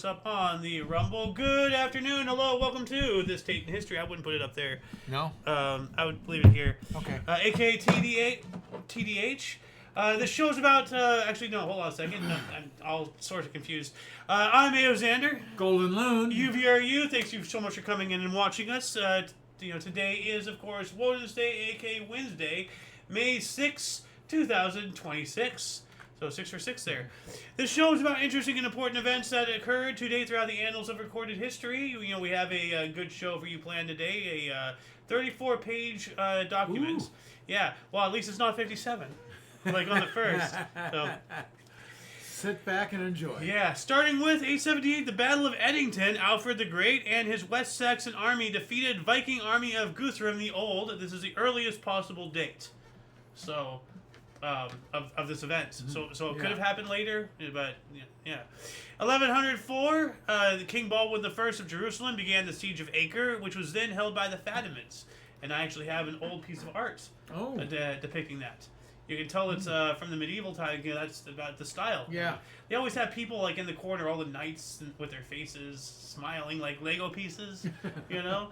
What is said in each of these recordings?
us up on the Rumble. Good afternoon, hello, welcome to this Tate in History. I wouldn't put it up there. No? I would leave it here. Okay. AKA TDH. This show's about, actually, no, hold on a second. No, I'm all sorts of confused. I'm A.O. Xander. Golden Loon. UVRU, thanks you so much for coming in and watching us. Today is, of course, Wednesday, aka Wednesday, May 6, 2026. So 6 for 6 there. This show is about interesting and important events that occurred today throughout the annals of recorded history. We have a good show for you planned today, a 34-page document. Ooh. Yeah, well, at least it's not 57, like on the first. So. Sit back and enjoy. Yeah, starting with 878, the Battle of Edington. Alfred the Great and his West Saxon army defeated Viking army of Guthrum the Old. This is the earliest possible date. So, of this event. Mm-hmm. So it could have happened later, but yeah. 1104, King Baldwin I of Jerusalem began the siege of Acre, which was then held by the Fatimids. And I actually have an old piece of art depicting that. You can tell it's from the medieval time. That's about the style. Yeah. They always have people like in the corner, all the knights with their faces smiling like Lego pieces. You know.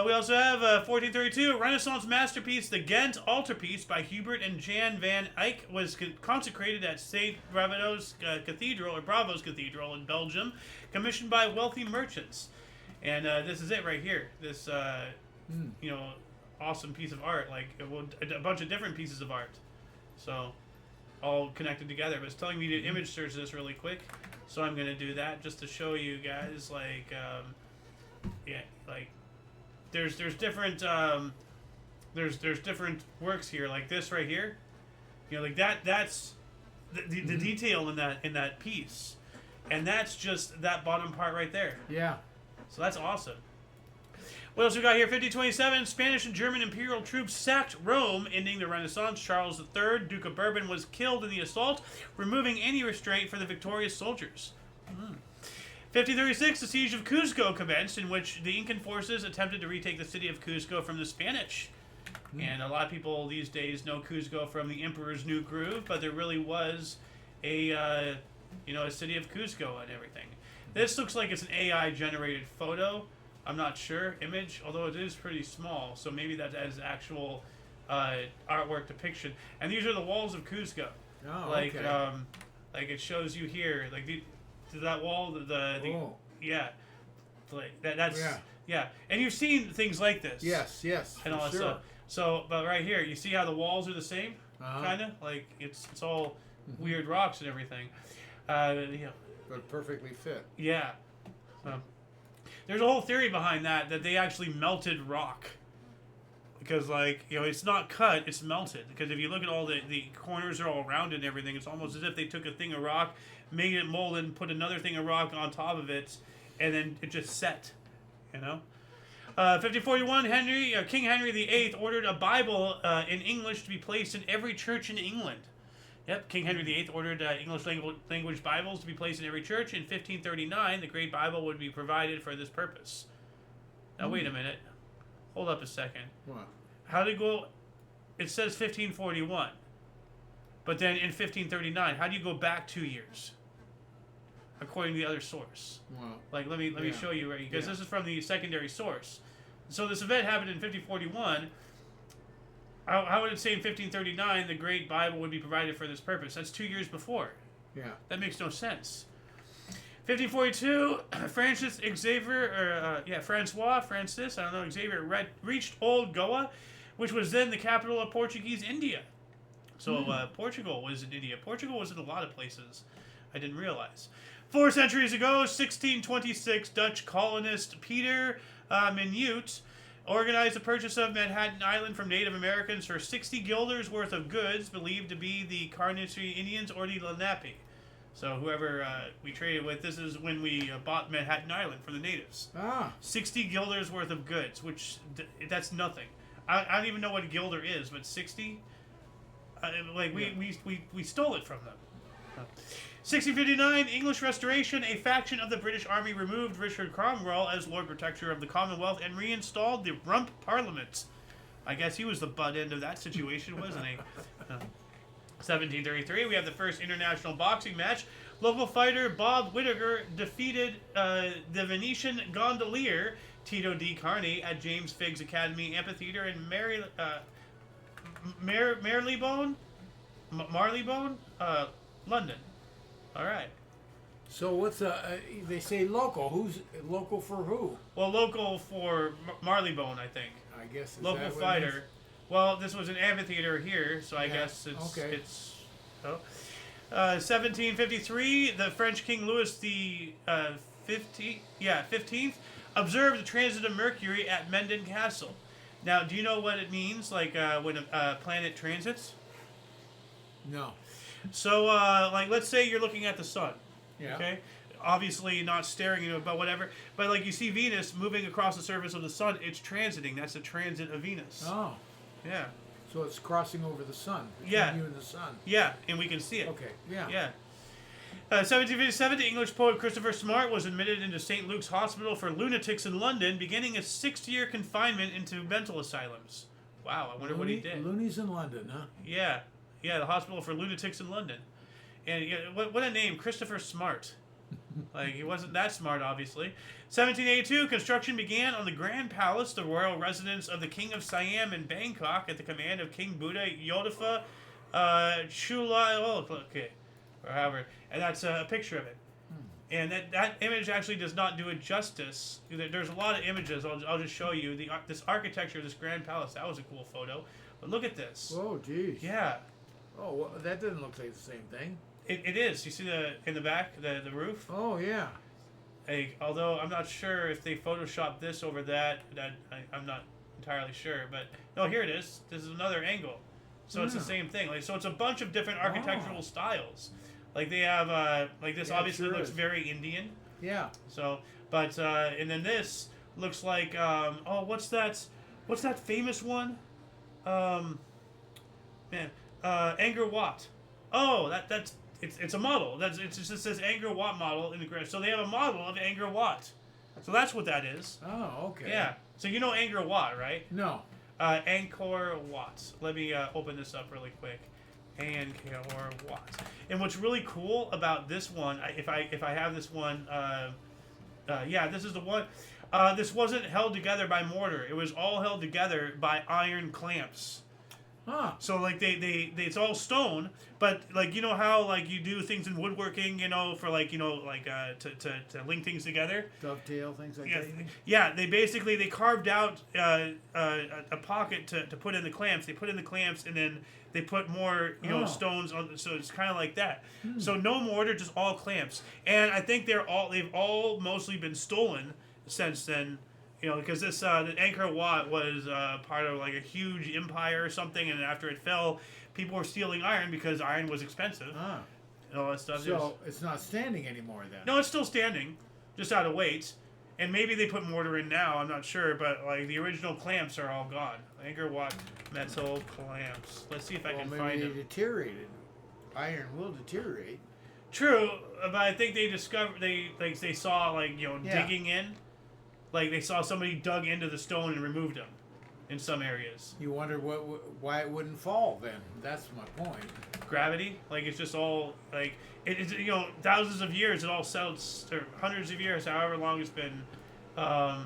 We also have 1432, a Renaissance masterpiece, the Ghent Altarpiece by Hubert and Jan van Eyck, was consecrated at St. Bravos Cathedral in Belgium, commissioned by wealthy merchants. And this is it right here. This, awesome piece of art, like a bunch of different pieces of art. So, all connected together. But it's telling me to image search this really quick. So I'm going to do that just to show you guys, there's different there's different works here, like this right here, like that's the detail in that piece, and that's just that bottom part right there. Yeah. So that's awesome. What else we got here? 1527, Spanish and German imperial troops sacked Rome, ending the Renaissance. Charles III, Duke of Bourbon, was killed in the assault, removing any restraint for the victorious soldiers. 1536, the siege of Cuzco commenced, in which the Incan forces attempted to retake the city of Cuzco from the Spanish. And a lot of people these days know Cuzco from the Emperor's New Groove, but there really was a city of Cuzco and everything. This looks like it's an AI-generated photo. I'm not sure, image, although it is pretty small, so maybe that has actual artwork depiction. And these are the walls of Cuzco. Oh, like, okay. Like it shows you here, like that wall, yeah, like that's yeah. And you've seen things like this. Yes, and all that stuff. So, but right here, you see how the walls are the same, kind of like it's all weird rocks and everything. But perfectly fit. Yeah. There's a whole theory behind that they actually melted rock. Because, it's not cut, it's melted. Because if you look at all the corners are all rounded and everything, it's almost as if they took a thing of rock, made it molded, and put another thing of rock on top of it, and then it just set. 1541, King Henry VIII ordered a Bible in English to be placed in every church in England. Yep, King Henry VIII ordered English language Bibles to be placed in every church. In 1539, the Great Bible would be provided for this purpose. Now, wait a minute. Hold up a second. What? How did it go? It says 1541. But then in 1539, how do you go back 2 years? According to the other source. Well, let me show you, right? Because this is from the secondary source. So this event happened in 1541. How would it say in 1539 the Great Bible would be provided for this purpose? That's 2 years before. Yeah. That makes no sense. 1542, Francis, Xavier reached Old Goa, which was then the capital of Portuguese India. So Portugal was in India. Portugal was in a lot of places. I didn't realize. 4 centuries ago, 1626, Dutch colonist Peter Minuit organized the purchase of Manhattan Island from Native Americans for 60 guilders worth of goods, believed to be the Carnathy Indians or the Lenape. So whoever we traded with, this is when we bought Manhattan Island from the natives. 60 guilders worth of goods, which that's nothing. I don't even know what a guilder is, but 60? We stole it from them. 1659, English Restoration. A faction of the British Army removed Richard Cromwell as Lord Protector of the Commonwealth and reinstalled the Rump Parliament. I guess he was the butt end of that situation, wasn't he? 1733, we have the first international boxing match. Local fighter Bob Whittaker defeated the Venetian gondolier Tito D. Carney at James Figg's Academy Amphitheater in Marylebone, London. All right. So what's they say local? Who's local for who? Well, local for Marylebone, I think. I guess is Local that what it fighter. is? Well, this was an amphitheater here, so I Yeah, guess it's okay. it's. Oh. 1753, the French King Louis the 15th observed the transit of Mercury at Menden Castle. Now, do you know what it means, like when a planet transits? No. So, like, let's say you're looking at the sun. Yeah. Okay. Obviously, not staring at it, but whatever. But like you see Venus moving across the surface of the sun, it's transiting. That's the transit of Venus. Oh. Yeah. So it's crossing over the sun. Between Yeah. you and the sun. Yeah, and we can see it. Okay. Yeah. Yeah. 1757, the English poet Christopher Smart was admitted into St. Luke's Hospital for Lunatics in London, beginning a 6-year confinement into mental asylums. Wow, I wonder what he did. Loonies in London, huh? Yeah, yeah, the Hospital for Lunatics in London. And yeah, what a name, Christopher Smart. Like, he wasn't that smart, obviously. 1782, construction began on the Grand Palace, the royal residence of the King of Siam in Bangkok, at the command of King Buddha Yodifa Chulai. Okay, or however, and that's a picture of it. And that image actually does not do it justice. There's a lot of images. I'll just show you this architecture of this Grand Palace. That was a cool photo. But look at this. Oh, geez. Yeah. Oh, well, that doesn't look like the same thing. It is. You see in the back the roof. Oh, yeah. Although I'm not sure if they photoshopped this over that. I'm not entirely sure. But no, here it is. This is another angle. So it's the same thing. Like, so it's a bunch of different architectural styles. Like they have like this obviously sure looks is. very Indian. Yeah. So, but and then this looks like what's that famous one? Angkor Wat. Oh, it's a model. It just says Angkor Wat model in the ground. So they have a model of Angkor Wat. So that's what that is. Oh, okay. Yeah. So you know Angkor Wat, right? No. Angkor Wat. Let me open this up really quick. Angkor Wat. And what's really cool about this one, if I have this one, yeah, this is the one. This wasn't held together by mortar. It was all held together by iron clamps. Huh. So like it's all stone, but like you know how like you do things in woodworking, you know, for like to link things together. Dovetail, things like Yeah, that. yeah. They carved out a pocket to put in the clamps. They put in the clamps and then they put more stones on. So it's kind of like that. So no mortar, just all clamps. And I think they've all mostly been stolen since then. You know, because this the Angkor Wat was part of like a huge empire or something, and after it fell, people were stealing iron because iron was expensive. Ah. And all that stuff. So it's not standing anymore then. No, it's still standing, just out of weight. And maybe they put mortar in now, I'm not sure, but like the original clamps are all gone. Angkor Wat metal clamps. Let's see if I can find Maybe them. they deteriorated. Iron will deteriorate. True, but I think they discovered they saw like digging in, like they saw somebody dug into the stone and removed them, in some areas. You wonder why it wouldn't fall then. That's my point. Gravity, like it's just all like it's thousands of years. It all settled, or hundreds of years, however long it's been. The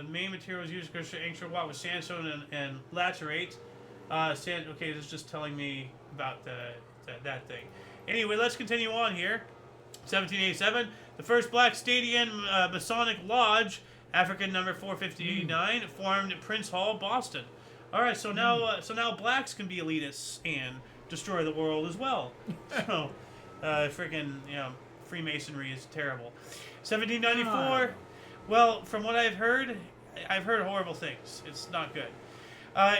main materials used for Angkor Wat was sandstone and laterite. Okay, this is just telling me about that thing. Anyway, let's continue on here. 1787, the first Black Stadium Masonic Lodge, African number 459, formed Prince Hall, Boston. All right, so now blacks can be elitists and destroy the world as well. So, freaking Freemasonry is terrible. 1794. Well, from what I've heard horrible things. It's not good.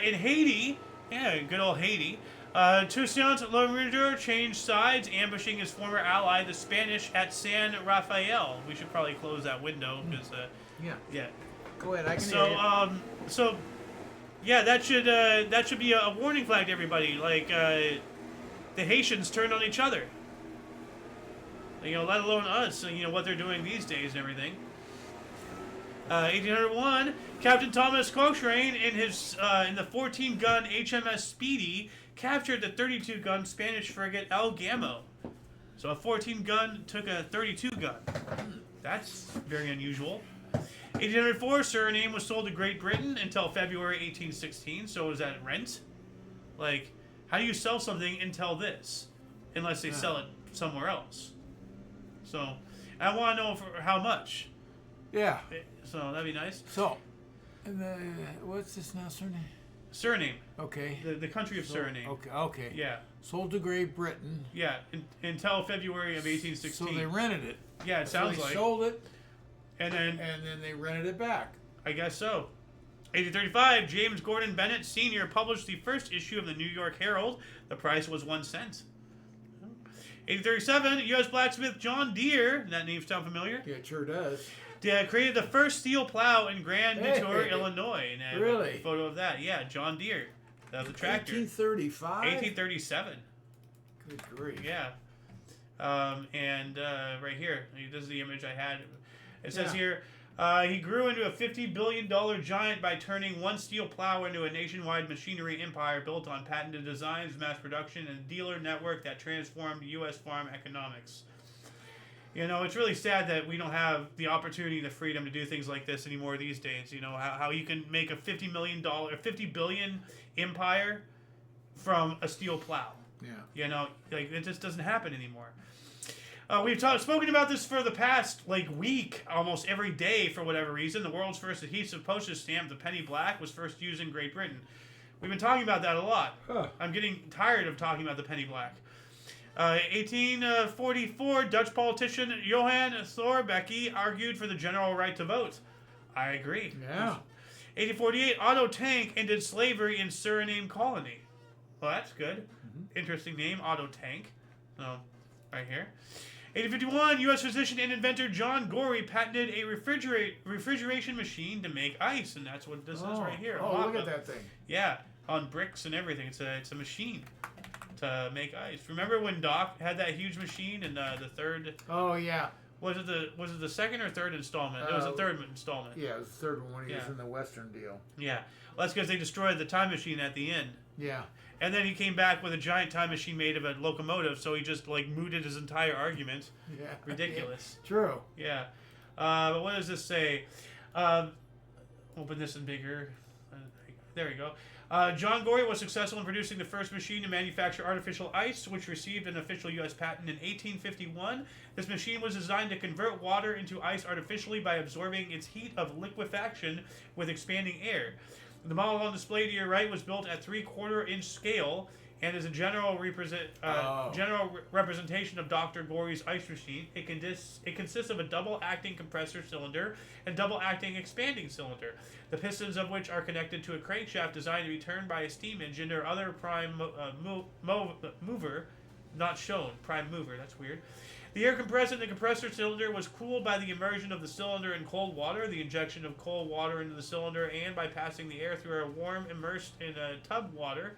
In Haiti, good old Haiti. Toussaint Louverture changed sides, ambushing his former ally, the Spanish, at San Rafael. We should probably close that window because yeah. Go ahead, I can hear you. That should be a warning flag to everybody. Like the Haitians turned on each other. Let alone us. What they're doing these days and everything. 1801, Captain Thomas Cochrane in the 14-gun HMS Speedy captured the 32-gun Spanish frigate El Gamo. So a 14 gun took a 32 gun. That's very unusual. 1804, Suriname was sold to Great Britain until February 1816. So was that rent? Like, how do you sell something until this? Unless they sell it somewhere else. So, I want to know for how much. Yeah. So, that'd be nice. So, and then, what's this now, surname? Suriname. Okay. The country of Suriname. Okay. Yeah. Sold to Great Britain. Yeah, until February of 1816. So they rented it. Yeah, it sounds so they like. sold it, and then they rented it back. I guess so. 1835, James Gordon Bennett Sr. published the first issue of the New York Herald. The price was 1 cent. 1837, U.S. blacksmith John Deere, that name sound familiar? Yeah, it sure does. Created the first steel plow in Grand Detour, Illinois. And I have really? a photo of that. Yeah, John Deere. That was the tractor. 1835? 1837. Good grief. Yeah. Right here, this is the image I had. It says here, he grew into a $50 billion giant by turning one steel plow into a nationwide machinery empire built on patented designs, mass production, and a dealer network that transformed U.S. farm economics. You know, it's really sad that we don't have the opportunity, the freedom to do things like this anymore these days. You know, how you can make a $50 billion empire from a steel plow. Yeah. You know, like, it just doesn't happen anymore. We've spoken about this for the past, week, almost every day for whatever reason. The world's first adhesive postage stamp, the penny black, was first used in Great Britain. We've been talking about that a lot. Huh. I'm getting tired of talking about the penny black. 1844, Dutch politician Johan Thorbecke argued for the general right to vote. I agree. Yeah. 1848, Otto Tank ended slavery in Suriname colony. Well, that's good. Interesting name, Otto Tank. So, right here. 1851, U.S. physician and inventor John Gorey patented a refrigeration machine to make ice, and that's what this is right here. Oh, look at that thing. Yeah, on bricks and everything. It's a machine to make ice. Remember when Doc had that huge machine in the third? Oh yeah. Was it the second or third installment? It was the third installment. Yeah, it was the third one when he was in the Western deal. Yeah, well, that's because they destroyed the time machine at the end. Yeah. And then he came back with a giant time machine made of a locomotive, so he just mooted his entire argument. Yeah. Ridiculous. True. Yeah. But what does this say? Open this in bigger. There we go. John Gorey was successful in producing the first machine to manufacture artificial ice, which received an official U.S. patent in 1851. This machine was designed to convert water into ice artificially by absorbing its heat of liquefaction with expanding air. The model on display to your right was built at 3/4-inch scale and is a general representation of Dr. Gorey's ice machine. It consists of a double-acting compressor cylinder and double-acting expanding cylinder, the pistons of which are connected to a crankshaft designed to be turned by a steam engine or other prime mover, not shown. Prime mover, that's weird. The air compressed in the compressor cylinder was cooled by the immersion of the cylinder in cold water, the injection of cold water into the cylinder, and by passing the air through a warm immersed in a tub of water.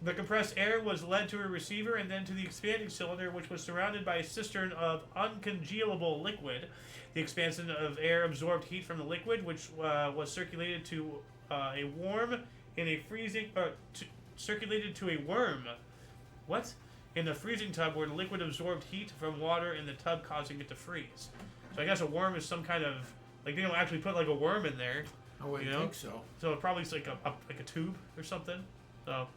The compressed air was led to a receiver and then to the expanding cylinder, which was surrounded by a cistern of uncongealable liquid. The expansion of air absorbed heat from the liquid, which was circulated to a worm in a freezing circulated to a worm. What? In the freezing tub, where the liquid absorbed heat from water in the tub, causing it to freeze. So I guess a worm is some kind of they don't actually put a worm in there. I wouldn't think so. So it probably is like a tube or something. So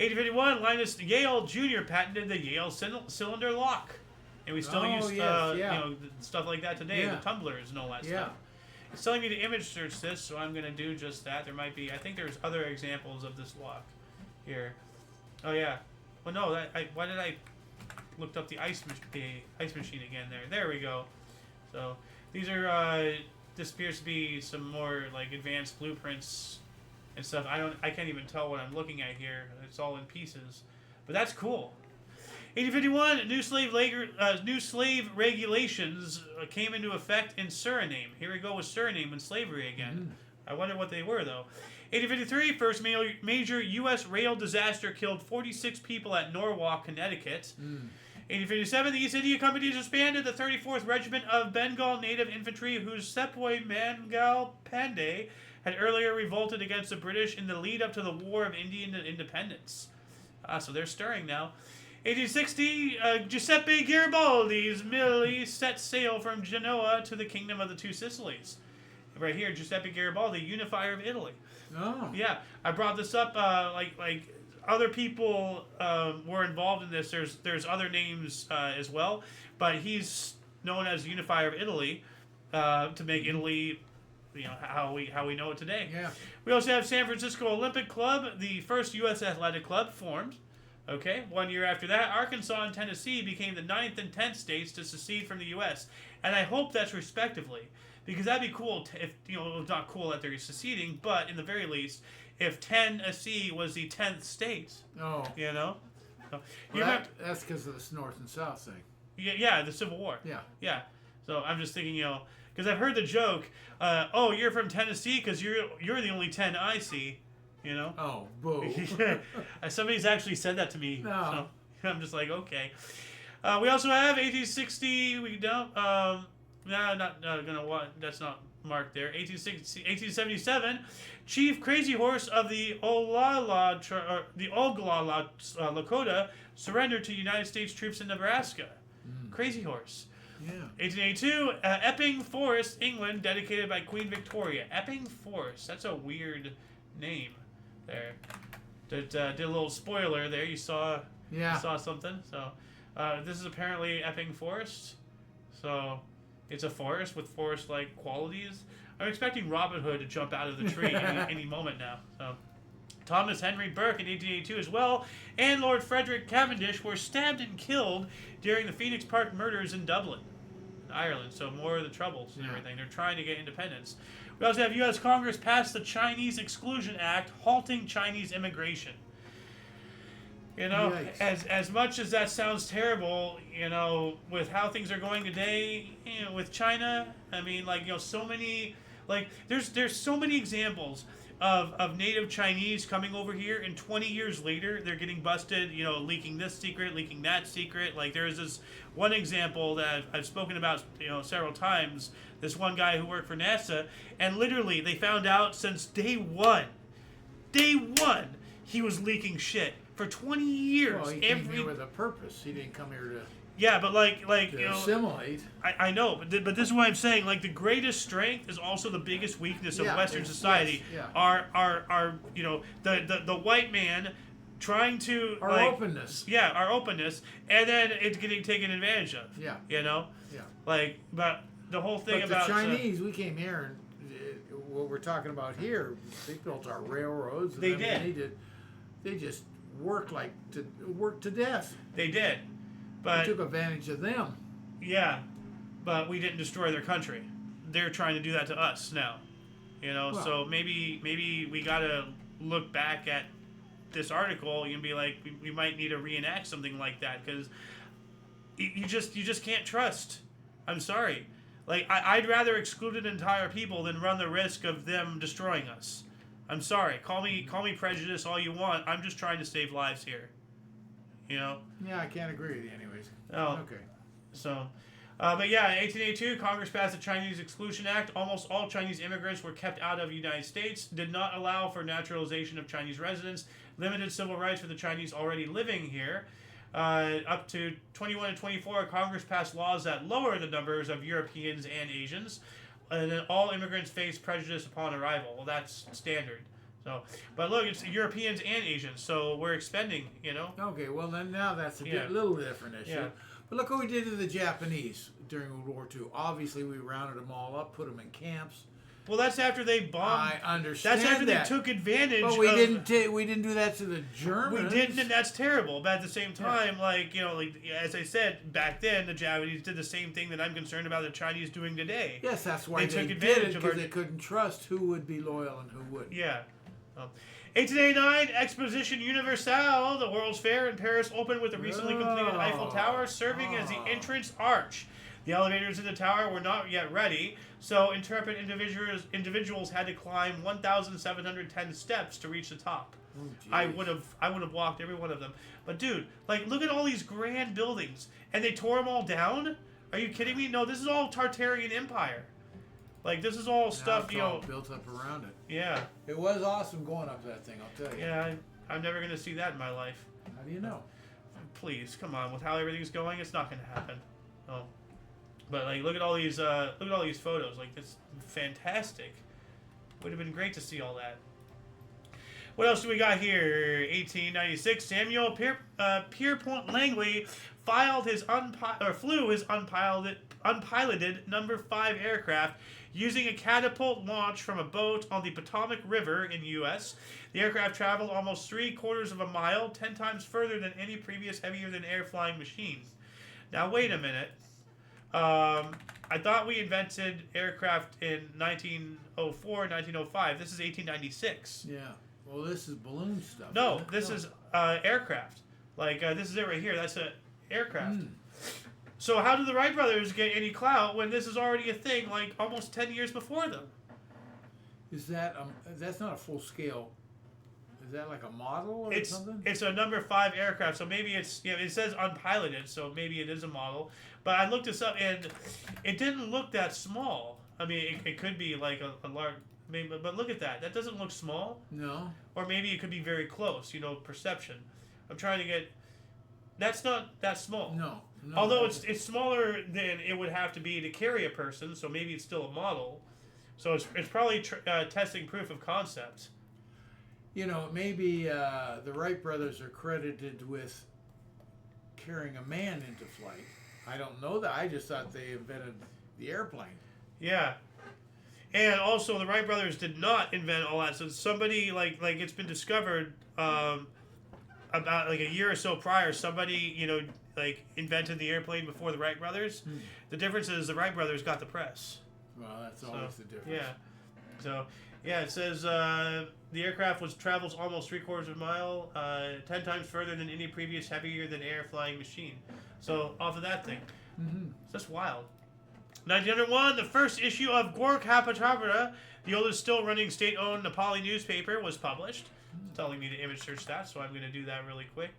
1851, Linus Yale Jr. patented the Yale cylinder lock, and we still use stuff like that today. The tumblers and all that stuff. It's telling me to image search this, so I'm going to do just that. There might be, I think there's other examples of this lock here. Oh yeah. Well, no, why did I looked up the ice machine again there? There we go. So these are this appears to be some more advanced blueprints and stuff. I can't even tell what I'm looking at here. It's all in pieces, but that's cool. 1851, new slave regulations came into effect in Suriname. Here we go with Suriname and slavery again. I wonder what they were though. 1853, first major U.S. rail disaster killed 46 people at Norwalk, Connecticut. 1857, the East India Company disbanded the 34th Regiment of Bengal Native Infantry, whose Sepoy Mangal Pandey had earlier revolted against the British in the lead-up to the War of Indian Independence. So they're stirring now. 1860, Giuseppe Garibaldi's Millie set sail from Genoa to the Kingdom of the Two Sicilies. Right here, Giuseppe Garibaldi, unifier of Italy. Oh. Yeah, I brought this up. Like other people were involved in this. There's other names as well, but he's known as unifier of Italy to make Italy, how we know it today. Yeah. We also have San Francisco Olympic Club, the first U.S. athletic club formed. Okay, 1 year after that, Arkansas and Tennessee became the 9th and 10th states to secede from the U.S. And I hope that's respectively, because that'd be cool if, it's not cool that they're seceding, but in the very least, if Tennessee was the 10th state. Oh. So, Well, that's because of this North and South thing. Yeah, the Civil War. Yeah. Yeah. So I'm just thinking, because I've heard the joke, oh, you're from Tennessee because you're the only 10 I see. Oh, boo. Somebody's actually said that to me. No. So I'm just like, okay. We also have 1860. We don't. No, not gonna want. That's not marked there. 1877. Chief Crazy Horse of the Oglala Lakota surrendered to United States troops in Nebraska. Crazy Horse. Yeah. 1882. Epping Forest, England, dedicated by Queen Victoria. Epping Forest. That's a weird name. There, did a little spoiler there. You saw something. So, this is apparently Epping Forest. So, it's a forest with forest-like qualities. I'm expecting Robin Hood to jump out of the tree any moment now. So, Thomas Henry Burke in 1882 as well, and Lord Frederick Cavendish were stabbed and killed during the Phoenix Park murders in Dublin, Ireland. So more of the troubles and everything. They're trying to get independence. We also have U.S. Congress pass the Chinese Exclusion Act, halting Chinese immigration. As much as that sounds terrible, with how things are going today, with China, I mean, so many, there's so many examples of native Chinese coming over here, and 20 years later, they're getting busted, leaking this secret, leaking that secret. Like, there's this one example that I've spoken about, several times. This one guy who worked for NASA, and literally they found out since day one, he was leaking shit for 20 years. Well, he came here with a purpose. He didn't come here to. Yeah, but to assimilate. I know, but this is what I'm saying. Like, the greatest strength is also the biggest weakness of Western society. Yes, Our the white man trying to our openness. Yeah, our openness, and then it's getting taken advantage of. Yeah. Yeah. But the whole thing about the Chinese, we came here and what we're talking about here, they built our railroads. And they just worked to death. They did. But we took advantage of them. Yeah, but we didn't destroy their country. They're trying to do that to us now. So maybe we gotta look back at this article and be like, we might need to reenact something like that, because you just can't trust. I'm sorry. Like, I'd rather exclude an entire people than run the risk of them destroying us. I'm sorry. Call me prejudiced all you want. I'm just trying to save lives here. Yeah, I can't agree with you anyways. Oh. Okay. So, but yeah, in 1882, Congress passed the Chinese Exclusion Act. Almost all Chinese immigrants were kept out of the United States, did not allow for naturalization of Chinese residents, limited civil rights for the Chinese already living here. Up to 21 and 24, Congress passed laws that lower the numbers of Europeans and Asians, and then all immigrants face prejudice upon arrival. Well, that's standard. So, but look, it's Europeans and Asians, so we're expending, Okay, well then now that's a little different issue. Yeah. But look what we did to the Japanese during World War II. Obviously, we rounded them all up, put them in camps. Well, that's after they bombed. I understand That's after that. they took advantage. But we didn't do that to the Germans. We didn't, and that's terrible. But at the same time, as I said back then, the Japanese did the same thing that I'm concerned about the Chinese doing today. Yes, that's why they did it, because they couldn't trust who would be loyal and who wouldn't. Yeah. 1889, Exposition Universelle, the World's Fair in Paris, opened with the recently completed Eiffel Tower serving as the entrance arch. The elevators in the tower were not yet ready, so intrepid individuals had to climb 1,710 steps to reach the top. Oh, I would have walked every one of them. But dude, look at all these grand buildings, and they tore them all down? Are you kidding me? No, this is all Tartarian Empire. This is all stuff, all built up around it. Yeah. It was awesome going up that thing, I'll tell you. Yeah, I'm never going to see that in my life. How do you know? please, come on. With how everything's going, it's not going to happen. No. But like, look at all these photos. Like, it's fantastic. Would have been great to see all that. What else do we got here? 1896, Samuel Pierpont Langley flew his unpiloted number 5 aircraft using a catapult launch from a boat on the Potomac River in U.S. The aircraft traveled almost 3/4 of a mile, 10 times further than any previous heavier-than-air flying machine. Now, wait a minute. I thought we invented aircraft in 1904, 1905. This is 1896. Yeah. Well, this is balloon stuff. No, this is aircraft. Like, this is it right here. That's an aircraft. So how did the Wright brothers get any clout when this is already a thing, like, almost 10 years before them? Is that, that's not a full scale, is that like a model or something? It's a number 5 aircraft, so maybe it's, it says unpiloted, so maybe it is a model. But I looked this up, and it didn't look that small. I mean, it could be like a large... Maybe, but look at that. That doesn't look small. No. Or maybe it could be very close, perception. I'm trying to get... That's not that small. No. Although it's smaller than it would have to be to carry a person, so maybe it's still a model. So it's probably testing proof of concept. Maybe the Wright brothers are credited with carrying a man into flight. I don't know that. I just thought they invented the airplane. Yeah. And also, the Wright brothers did not invent all that. So somebody, like it's been discovered about like a year or so prior, somebody, invented the airplane before the Wright brothers. The difference is the Wright brothers got the press. Well, that's always the difference. Yeah. So, yeah, it says the aircraft travels almost 3/4 of a mile, 10 times further than any previous heavier-than-air flying machine. So, off of that thing. So that's wild. 1901, the first issue of Gorkha, the oldest still-running state-owned Nepali newspaper, was published. It's telling me to image search that, so I'm going to do that really quick.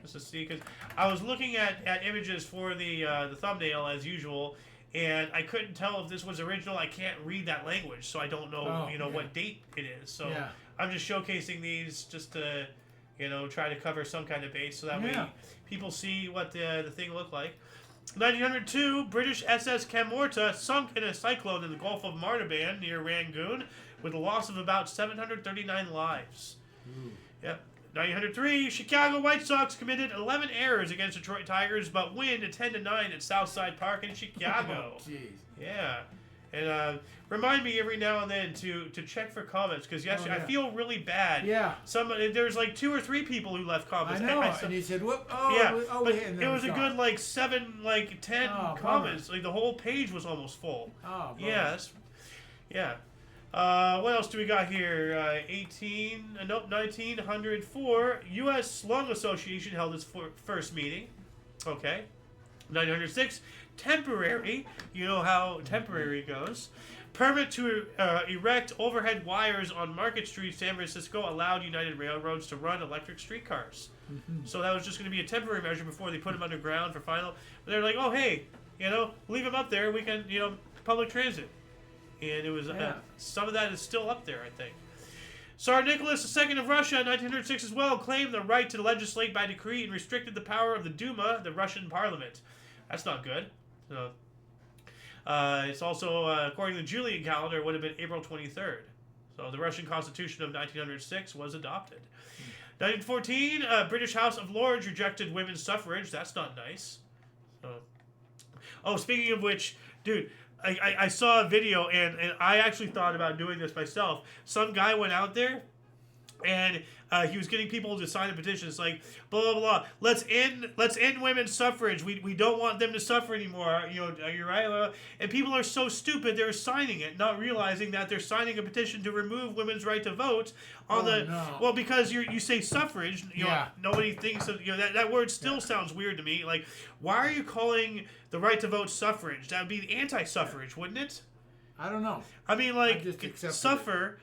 Just to see, because I was looking at images for the thumbnail as usual, and I couldn't tell if this was original. I can't read that language, so I don't know what date it is. So I'm just showcasing these just to try to cover some kind of base, so that way people see what the thing looked like. 1902, British SS Camorta sunk in a cyclone in the Gulf of Martaban near Rangoon with a loss of about 739 lives. Yep. 1903, Chicago White Sox committed 11 errors against Detroit Tigers, but win 10-9 at Southside Park in Chicago. Oh, jeez. Yeah. And remind me every now and then to check for comments, because yesterday I feel really bad. Yeah. There's like 2 or 3 people who left comments. I know. And he said, "Whoop!" But it was a good 10 comments. Like the whole page was almost full. Oh. Yes. Yeah. What else do we got here? 1904, U.S. Lung Association held its first meeting. Okay. 1906, temporary. You know how temporary goes. Permit to erect overhead wires on Market Street, San Francisco, allowed United Railroads to run electric streetcars. So that was just going to be a temporary measure before they put them underground for final. But they're like, oh, hey, leave them up there. We can, public transit. And it was some of that is still up there, I think. Tsar Nicholas II of Russia in 1906 as well claimed the right to legislate by decree and restricted the power of the Duma, the Russian parliament. That's not good. So, it's also, according to the Julian calendar, it would have been April 23rd. So the Russian Constitution of 1906 was adopted. 1914, British House of Lords rejected women's suffrage. That's not nice. So, speaking of which, dude... I saw a video, and I actually thought about doing this myself. Some guy went out there, and he was getting people to sign a petition. It's like, blah, blah, blah. Let's end women's suffrage. We don't want them to suffer anymore. Are you right? And people are so stupid, they're signing it, not realizing that they're signing a petition to remove women's right to vote on well, because you say suffrage, nobody thinks of, that word still sounds weird to me. Like, why are you calling the right to vote suffrage? That would be anti-suffrage, wouldn't it? I don't know. I mean, like, suffrage.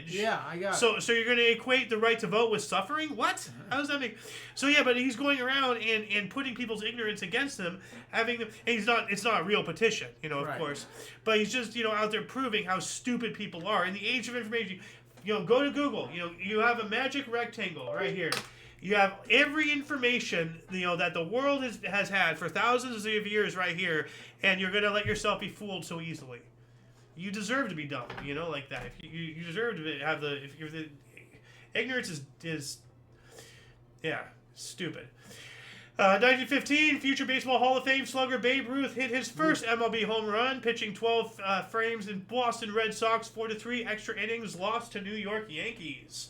Yeah, I got it. So you're going to equate the right to vote with suffering? What? How does that make... So, yeah, but he's going around and putting people's ignorance against them, having them... And it's not a real petition, of course. But he's just, out there proving how stupid people are. In the age of information, go to Google. You have a magic rectangle right here. You have every information, that the world has had for thousands of years right here, and you're going to let yourself be fooled so easily. You deserve to be dumb, like that. If you deserve to have the ignorance is stupid. 1915, future Baseball Hall of Fame slugger Babe Ruth hit his first MLB home run, pitching 12 frames in Boston Red Sox 4-3 extra innings lost to New York Yankees.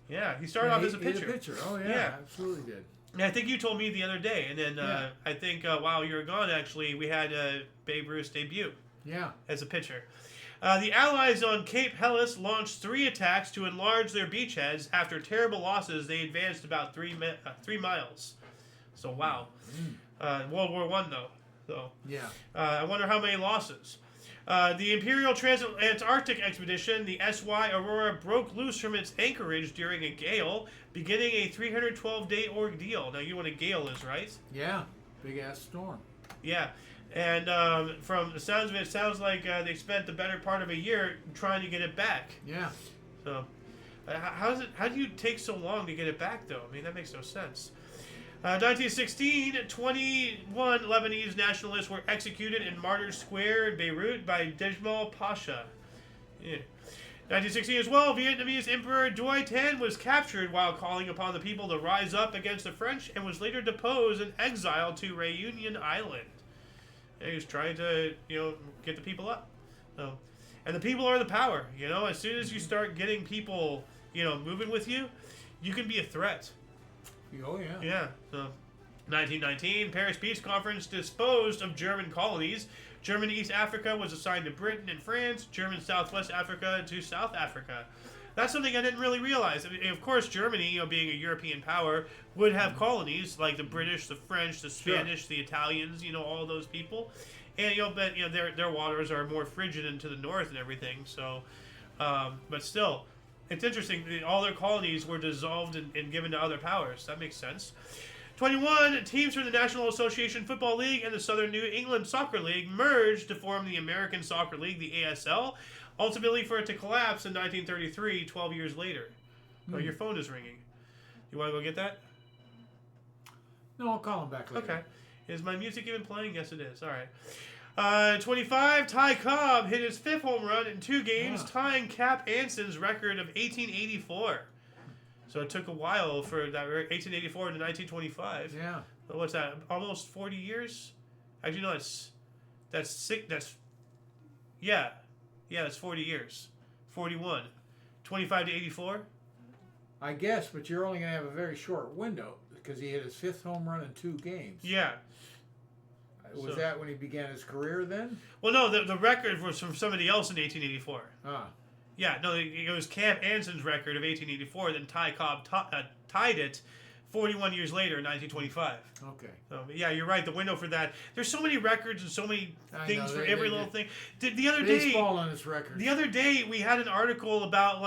Yeah, he started off as a pitcher. Oh, yeah, absolutely did. And I think you told me the other day, and then I think while you were gone, actually, we had Babe Ruth's debut. Yeah. As a pitcher. The Allies on Cape Helles launched 3 attacks to enlarge their beachheads. After terrible losses, they advanced about 3 miles. So, wow. World War I, though. So, yeah. I wonder how many losses. The Imperial Trans-Antarctic Expedition, the S.Y. Aurora, broke loose from its anchorage during a gale, beginning a 312-day ordeal. Now, you know what a gale is, right? Yeah. Big-ass storm. Yeah. And from the sounds of it, sounds like they spent the better part of a year trying to get it back. Yeah. So, how do you take so long to get it back, though? I mean, that makes no sense. 1916, 21 Lebanese nationalists were executed in Martyrs Square in Beirut by Djmal Pasha. Yeah. 1916 as well, Vietnamese Emperor Doi Tan was captured while calling upon the people to rise up against the French and was later deposed and exiled to Réunion Island. Yeah, he was trying to, get the people up. So, and the people are the power, As soon as you start getting people, moving with you, you can be a threat. Oh, yeah. Yeah. So, 1919, Paris Peace Conference disposed of German colonies. German East Africa was assigned to Britain and France. German Southwest Africa to South Africa. That's something I didn't really realize. I mean, of course, Germany, being a European power, would have colonies like the British, the French, the Spanish, the Italians. All those people, and but their waters are more frigid into the north and everything. So, but still, it's interesting. All their colonies were dissolved and given to other powers. That makes sense. 21 teams from the National Association Football League and the Southern New England Soccer League merged to form the American Soccer League, the ASL. Ultimately, for it to collapse in 1933, 12 years later. Oh, your phone is ringing. You want to go get that? No, I'll call him back later. Okay. Is my music even playing? Yes, it is. All right. 25, Ty Cobb hit his 5th home run in 2 games, tying Cap Anson's record of 1884. So it took a while for that 1884 to 1925. Yeah. What's that? Almost 40 years? Actually, no, that's 6. Yeah, that's 40 years. 41. 25 to 84? I guess, but you're only going to have a very short window because he hit his 5th home run in 2 games. Yeah. Was that when he began his career then? Well, no, the record was from somebody else in 1884. Ah. Yeah, no, it was Camp Anson's record of 1884. Then Ty Cobb tied it 41 years later in 1925. Okay. So, yeah, you're right. The window for that. There's so many records and so many things for every little thing. The other day, baseball on its record. The other day, we had an article about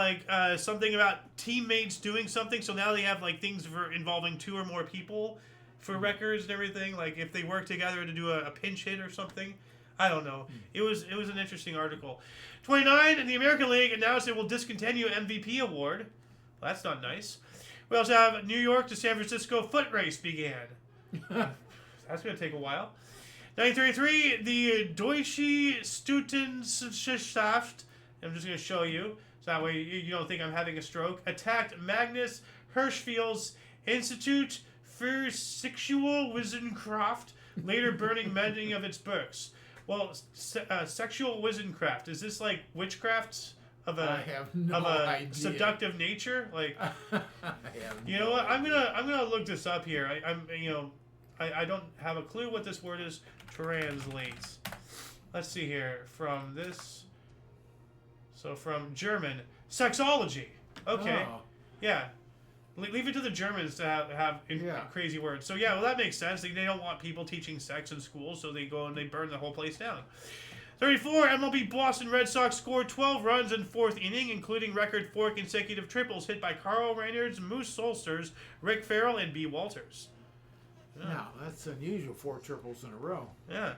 something about teammates doing something. So now they have things for involving 2 or more people for records and everything. Like if they work together to do a pinch hit or something. I don't know. It was an interesting article. 29, and the American League announced it will discontinue MVP award. Well, that's not nice. We also have New York to San Francisco foot race began. That's going to take a while. 1933, the Deutsche Studentenschaft, I'm just going to show you, so that way you don't think I'm having a stroke, attacked Magnus Hirschfeld's Institute für Sexualwissenschaft, later burning many of its books. Well, sexual witchcraft, is this like witchcraft of a idea. Seductive nature? Like, I have you know what? I'm gonna look this up here. I don't have a clue what this word is. Translates. Let's see here from this. So from German, sexology. Okay, yeah. Leave it to the Germans to have crazy words. So, yeah, well, that makes sense. They don't want people teaching sex in school, so they go and they burn the whole place down. 34, MLB Boston Red Sox scored 12 runs in 4th inning, including record 4 consecutive triples hit by Carl Reynolds, Moose Solsters, Rick Farrell, and B. Walters. Yeah. Now, that's unusual, 4 triples in a row. Yeah.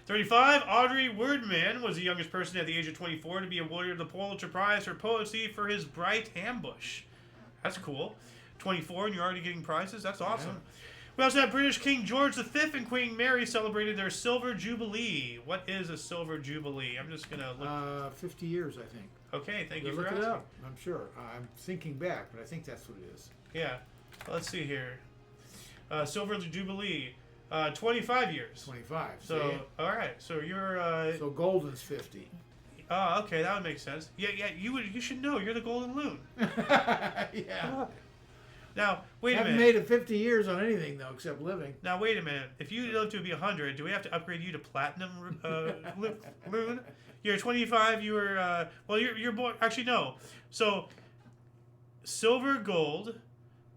35, Audrey Wordman was the youngest person at the age of 24 to be awarded the Pulitzer Prize for poetry for his Bright Ambush. That's cool. 24, and you're already getting prizes. That's awesome. Yeah. We also have British King George V and Queen Mary celebrated their Silver Jubilee. What is a Silver Jubilee? I'm just going to look. 50 years, I think. Okay, thank you for look asking. It up. I'm sure. I'm thinking back, but I think that's what it is. Yeah. Let's see here. Silver Jubilee. 25 years. 25. So, all right. So you're... so golden's 50. Oh, okay. That would make sense. Yeah, you should know. You're the golden loon. Yeah. Now, wait a minute. Haven't made it 50 years on anything, though, except living. Now, wait a minute. If you live to be 100, do we have to upgrade you to platinum loon? You're 25. You were... well, you're born... Actually, no. So, silver, gold...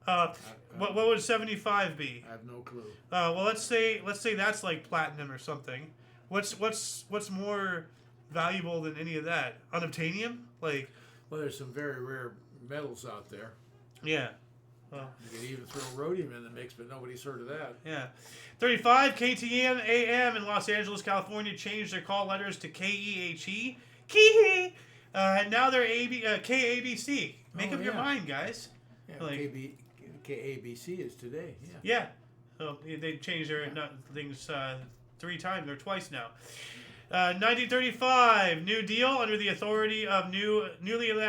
what would 75 be? I have no clue. Well, let's say that's like platinum or something. What's more valuable than any of that? Unobtainium? Like, well, there's some very rare metals out there. Yeah. Well, you can even throw rhodium in the mix, but nobody's heard of that. Yeah. 35 KTN AM in Los Angeles, California changed their call letters to KEHE. Kee. And now they're KABC. Make up your mind, guys. Yeah, like, KABC is today. Yeah. Yeah. So they changed their things 3 times or twice now. 1935, New Deal under the authority of newly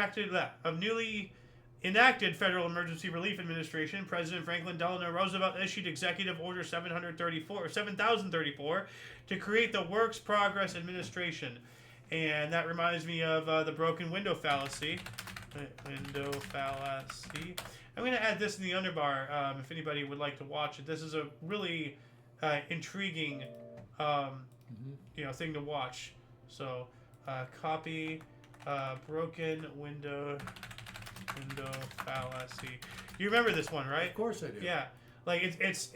enacted Federal Emergency Relief Administration. President Franklin Delano Roosevelt issued Executive Order 7034 to create the Works Progress Administration, and that reminds me of the broken window fallacy. Window fallacy. I'm going to add this in the underbar if anybody would like to watch it. This is a really intriguing thing to watch. So copy broken window fallacy. You remember this one, right? Of course I do. Yeah. Like it's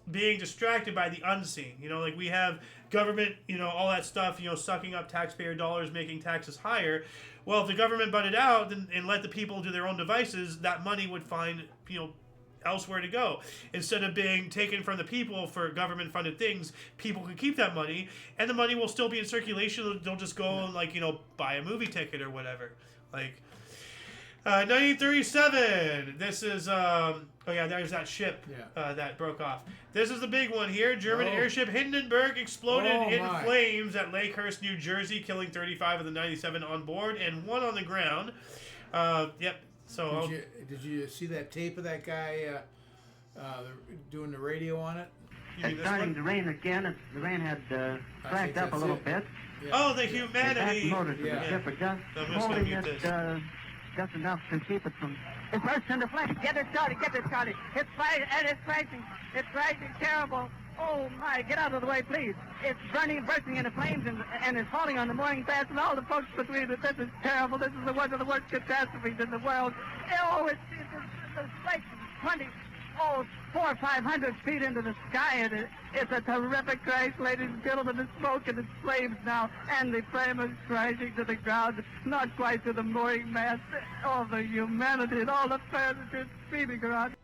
being distracted by the unseen. Like we have government, all that stuff, sucking up taxpayer dollars, making taxes higher. Well, if the government butted out and let the people do their own devices, that money would find, elsewhere to go. Instead of being taken from the people for government-funded things, people could keep that money, and the money will still be in circulation. They'll just go and, buy a movie ticket or whatever. 1937. This is there's that ship that broke off. This is the big one here. German airship Hindenburg exploded in flames at Lakehurst, New Jersey, killing 35 of the 97 on board and 1 on the ground. Yep. So did you see that tape of that guy doing the radio on it? It's starting to rain again. The rain had cracked up a little bit. Yeah. Oh, the humanity! The motors of the ship are just holding it just enough to keep it from... It bursts into flames. Get it started. It's fighting, and it's crashing. It's crashing terrible. Oh, my, get out of the way, please. It's bursting into flames, and it's falling on the mooring mast and all the folks between it. This is terrible. This is one of the worst catastrophes in the world. Oh, it's like 400 or 500 feet into the sky, and it's a terrific crash, ladies and gentlemen. The smoke and the flames now, and the flame is crashing to the ground, not quite to the mooring mast. All the humanity and all the furniture screaming around.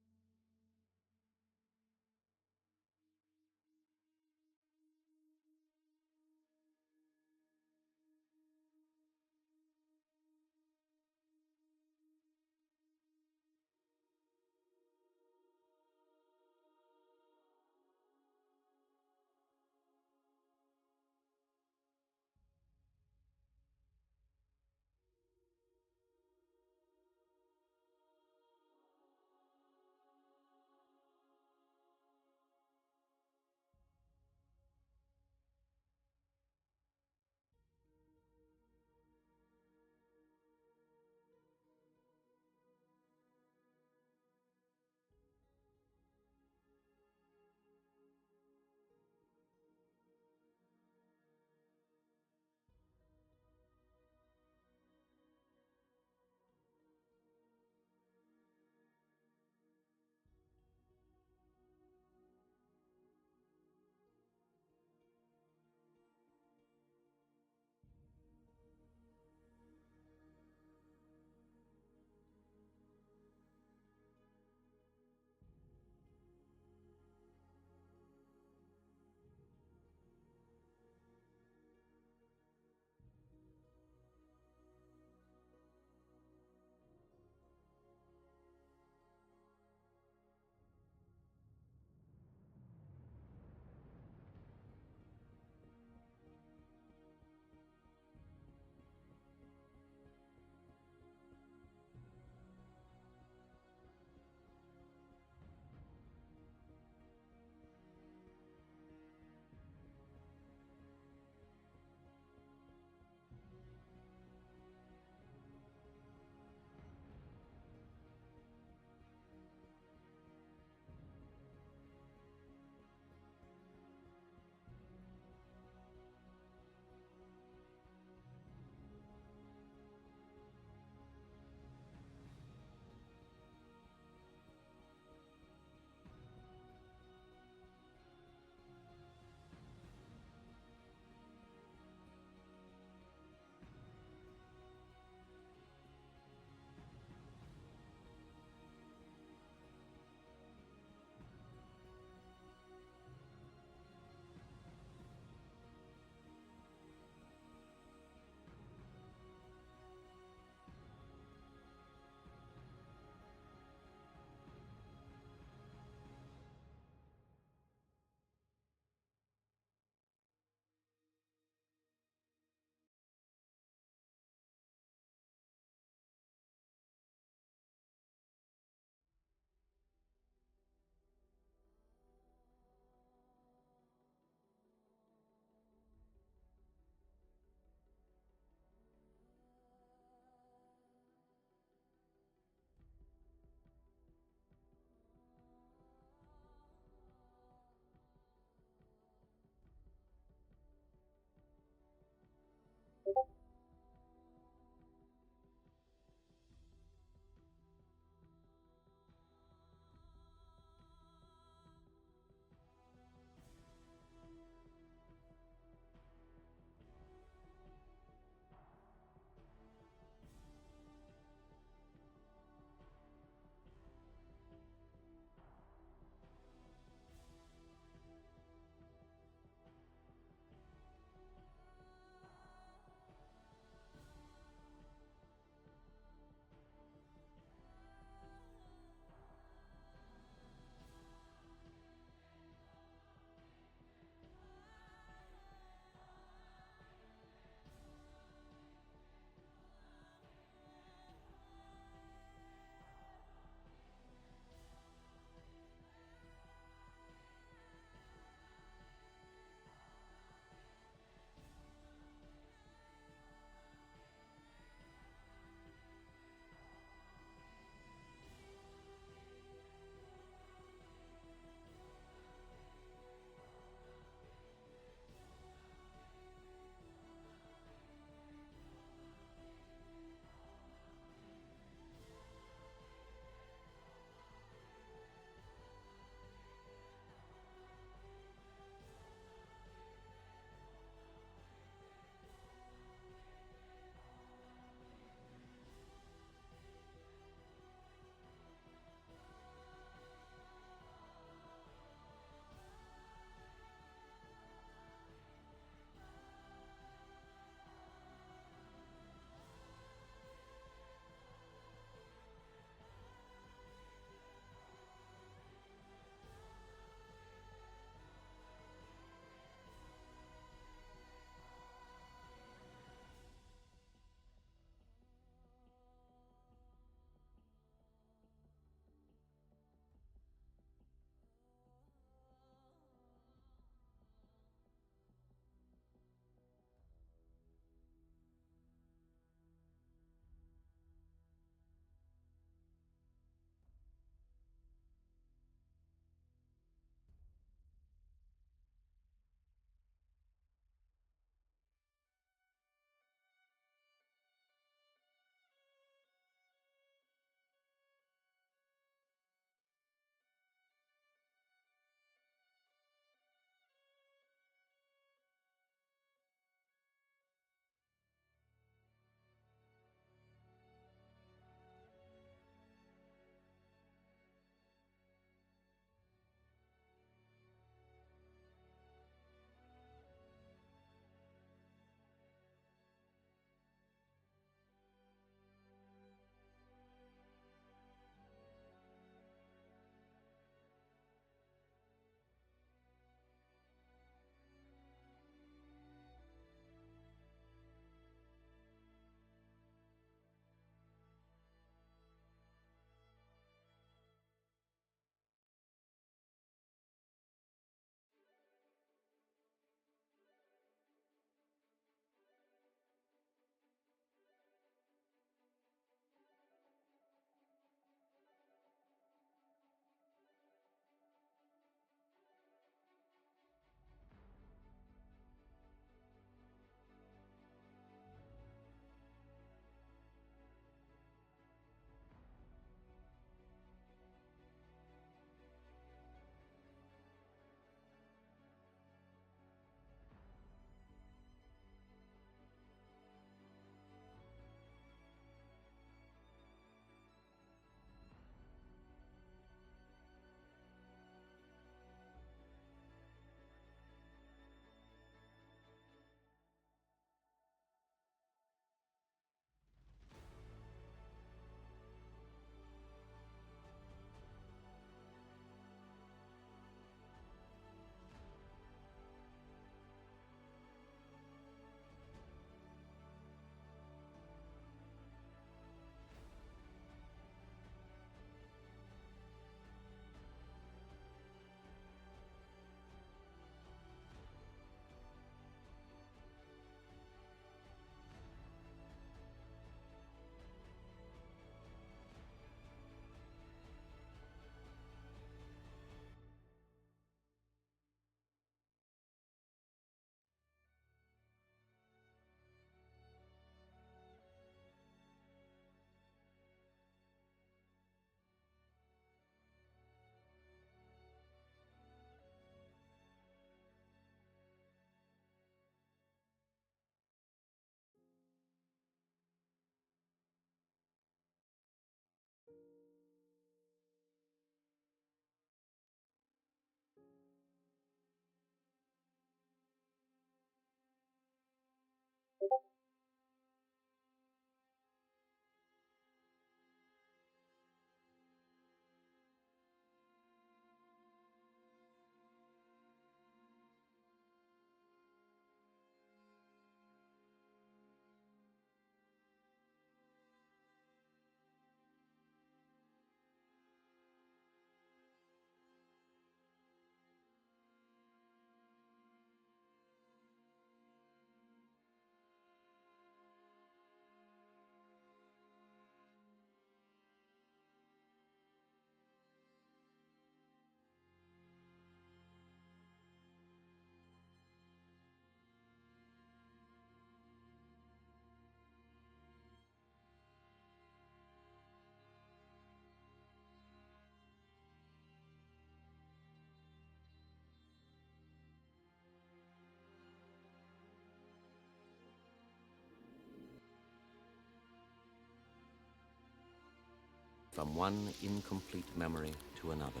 from one incomplete memory to another.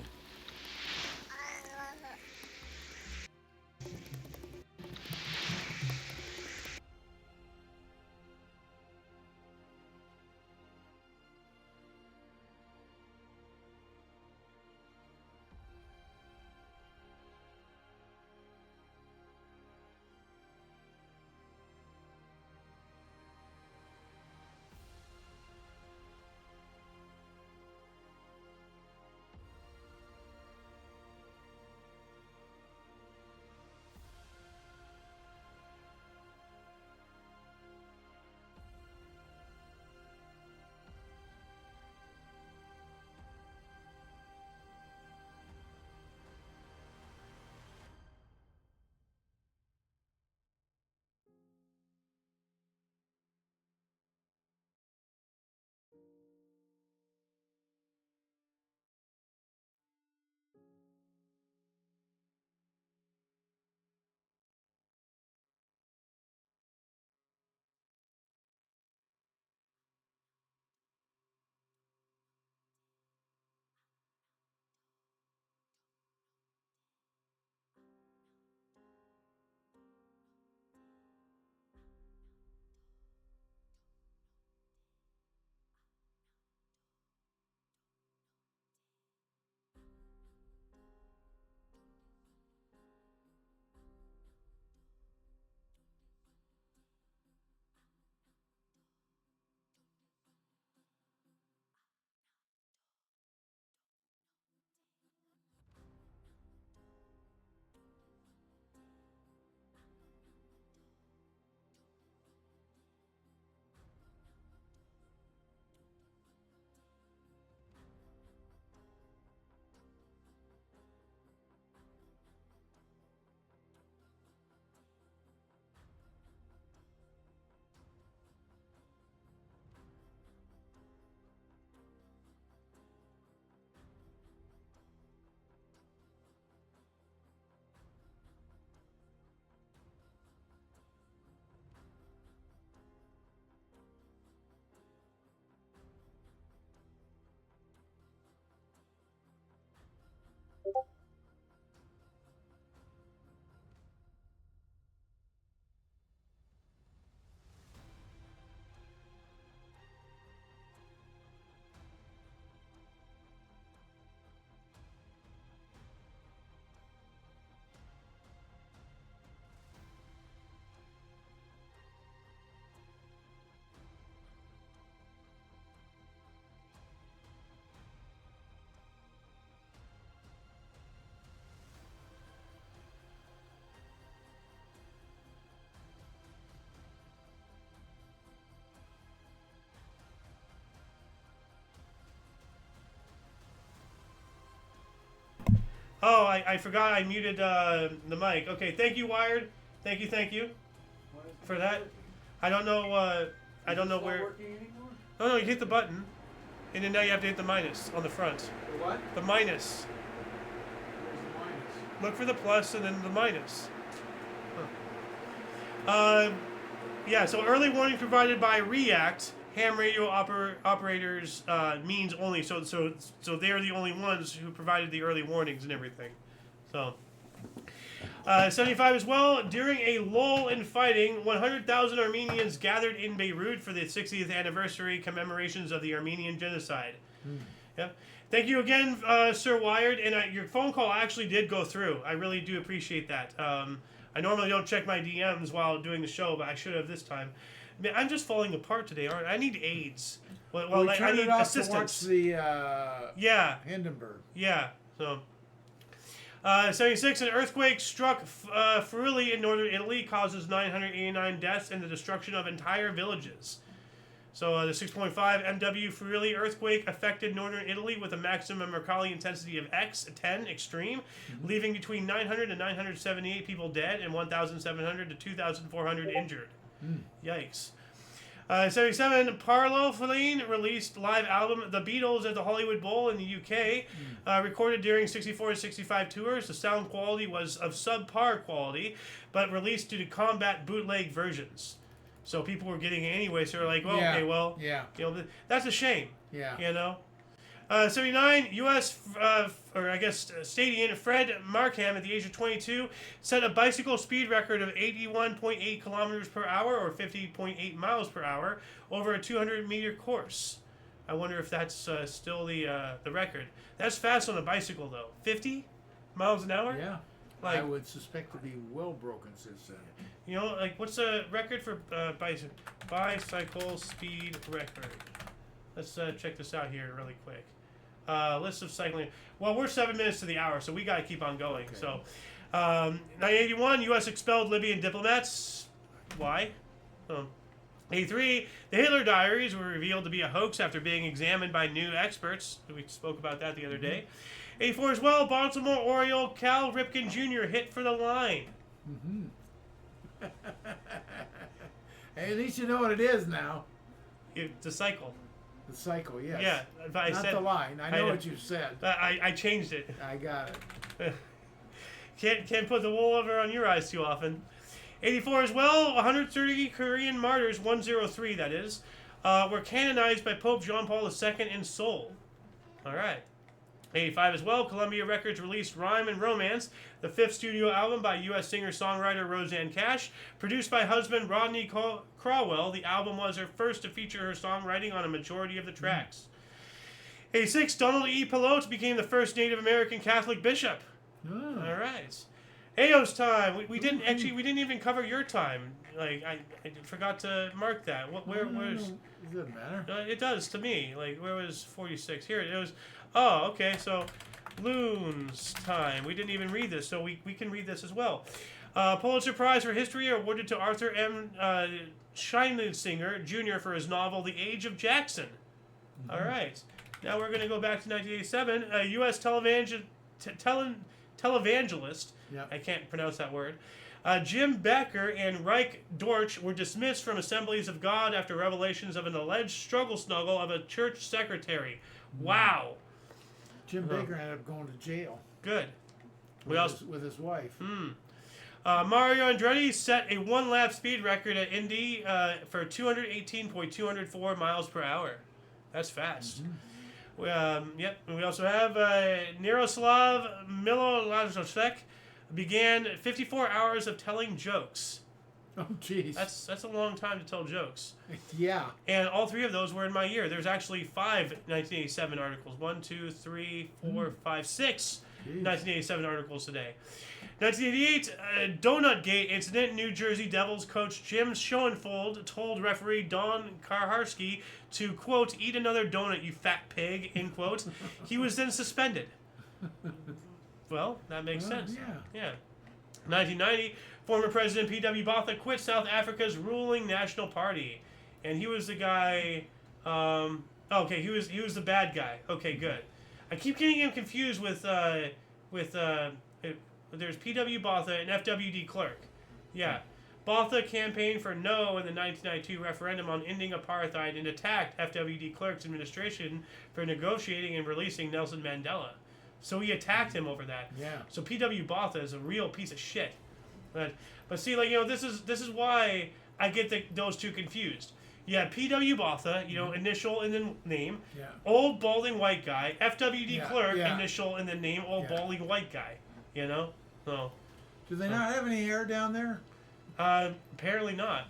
Oh, I forgot I muted the mic. Okay, thank you, Wired. Thank you for that. I don't know. I don't know where. Working anymore? No, you hit the button, and then now you have to hit the minus on the front. The what? The minus. Where's the minus? Look for the plus and then the minus. Huh. Yeah. So early warning provided by React. Ham radio operators means only. So they're the only ones who provided the early warnings and everything. So 75 as well. During a lull in fighting, 100,000 Armenians gathered in Beirut for the 60th anniversary commemorations of the Armenian genocide. Yeah. Thank you again, Sir Wired. And your phone call actually did go through. I really do appreciate that. I normally don't check my DMs while doing the show, but I should have this time. Man, I'm just falling apart today, aren't I? I need aids. Well, we I need assistance. To watch the Hindenburg. Yeah. So 76, an earthquake struck Friuli in northern Italy, causes 989 deaths and the destruction of entire villages. So the 6.5 MW Friuli earthquake affected northern Italy with a maximum Mercalli intensity of X10 extreme, leaving between 900 and 978 people dead and 1,700 to 2,400 injured. Yikes. 77, Parlophone released live album The Beatles at the Hollywood Bowl in the UK. Recorded during 64 to 65 tours. The sound quality was of subpar quality, but released due to combat bootleg versions. So people were getting it anyway, so they're like, well, Yeah. okay, well, Yeah. you know, that's a shame. Yeah. You know? '79, U.S. Stadian Fred Markham, at the age of 22, set a bicycle speed record of 81.8 kilometers per hour, or 50.8 miles per hour, over a 200-meter course. I wonder if that's still the record. That's fast on a bicycle, though. 50 miles an hour? Yeah. Like, I would suspect to be well broken since then. You know, like, what's the record for bicycle speed record? Let's check this out here really quick. List of cycling. Well, we're 7 minutes to the hour, so we got to keep on going. Okay. So, 1981, U.S. expelled Libyan diplomats. Why? 83, the Hitler diaries were revealed to be a hoax after being examined by new experts. We spoke about that the other day. 84 as well, Baltimore Oriole Cal Ripken Jr. hit for the line. Mm-hmm. Hey, at least you know what it is now. It's a cycle. The cycle, yes. Yeah, not the line. I know what you said. I changed it. I got it. Can't put the wool over on your eyes too often. 84 as well, 130 Korean martyrs, 103 that is, were canonized by Pope John Paul II in Seoul. All right. 85 as well, Columbia Records released Rhyme and Romance, the 5th studio album by U.S. singer-songwriter Roseanne Cash. Produced by husband Rodney Crowell, the album was her first to feature her songwriting on a majority of the tracks. 86, Donald E. Pelote became the first Native American Catholic bishop. Oh. All right. Ayo's time. We didn't even cover your time. Like I forgot to mark that. Where's? It doesn't matter. It does to me. Like where was 46? Here it was. Oh, okay. So, Loon's time. We didn't even read this, so we can read this as well. Pulitzer Prize for History awarded to Arthur M. Scheinsinger Jr. for his novel The Age of Jackson. Mm-hmm. All right. Now we're going to go back to 1987. A U.S. televangelist. Yep. I can't pronounce that word. Jim Becker and Reich Dorch were dismissed from Assemblies of God after revelations of an alleged struggle snuggle of a church secretary. Wow. Jim Baker ended up going to jail. Good. With his wife. Mario Andretti set a one-lap speed record at Indy for 218.204 miles per hour. That's fast. Mm-hmm. Yep. We also have Miroslav Milosavljevic began 54 hours of telling jokes. Oh, jeez. That's a long time to tell jokes. Yeah. And all 3 of those were in my year. There's actually 5 1987 articles. 1, 2, 3, 4, 5, 6 1987 articles today. 1988, Donut Gate incident. New Jersey Devils coach Jim Schoenfeld told referee Don Karharski to, quote, eat another donut, you fat pig, end quote. He was then suspended. Well, that makes sense. Yeah. 1990, former President P.W. Botha quit South Africa's ruling National Party, and he was the guy. He was the bad guy. Okay, good. I keep getting him confused with there's P.W. Botha and F.W.D. Clerk. Yeah, Botha campaigned for no in the 1992 referendum on ending apartheid and attacked F.W.D. Clerk's administration for negotiating and releasing Nelson Mandela. So he attacked him over that. Yeah. So P.W. Botha is a real piece of shit. But see, like, this is why I get those two confused. Yeah, P.W. Botha, initial and then name. Yeah. Old balding white guy. F.W.D. Clerk, initial and then name. Old balding white guy. So. Do they not have any hair down there? Apparently not.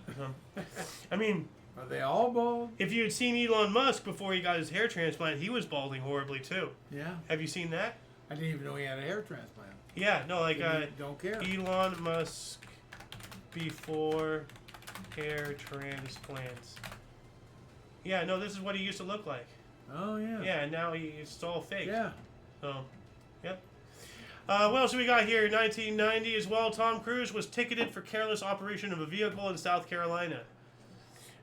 I mean. Are they all bald? If you had seen Elon Musk before he got his hair transplant, he was balding horribly too. Yeah. Have you seen that? I didn't even know he had a hair transplant. Yeah, no, like don't care. Elon Musk before hair transplants. Yeah, no, this is what he used to look like. Oh yeah. Yeah, and now it's all fake. Yeah. So, yep. What else do we got here? 1990 as well. Tom Cruise was ticketed for careless operation of a vehicle in South Carolina.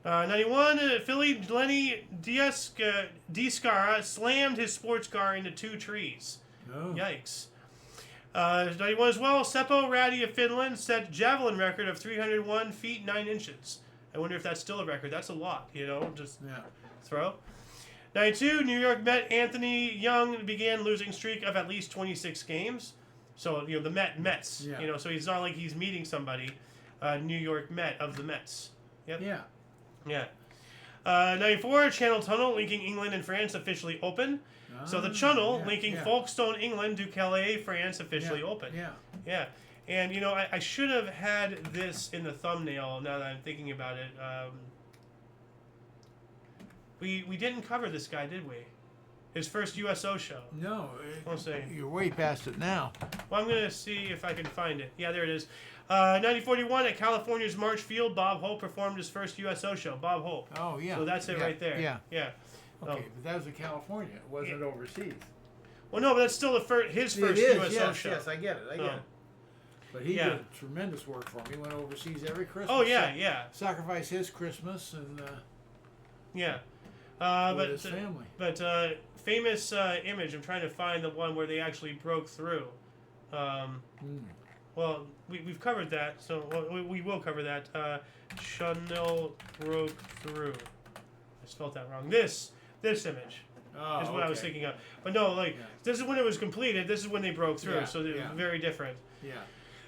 91, Philly Lenny Discara slammed his sports car into 2 trees. Oh. Yikes. 91 as well, Seppo Räty of Finland set javelin record of 301 feet 9 inches. I wonder if that's still a record. That's a lot, just throw. 92, New York Met Anthony Young began losing streak of at least 26 games. So, the Mets, so it's not like he's meeting somebody. New York Met of the Mets. Yep. Yeah. Yeah. 94, Channel Tunnel linking England and France officially open. So the Chunnel linking Folkestone, England to Calais, France officially open. Yeah. And, I should have had this in the thumbnail now that I'm thinking about it. We didn't cover this guy, did we? His first USO show. No. We'll see. You're way past it now. Well, I'm going to see if I can find it. Yeah, there it is. 1941, at California's March Field, Bob Hope performed his first USO show. Bob Hope. Oh, yeah. So that's it right there. Yeah. Oh. Okay, but that was in California. It wasn't overseas. Well, no, but that's still his first USO show. Yes, I get it. But he did tremendous work for me. He went overseas every Christmas. Oh, yeah. Sacrificed his Christmas and but his family. But famous image. I'm trying to find the one where they actually broke through. Well, we've covered that, so we will cover that. Chunnel broke through. I spelled that wrong. This image is what I was thinking of. But no, this is when it was completed. This is when they broke through. So they're very different. Yeah.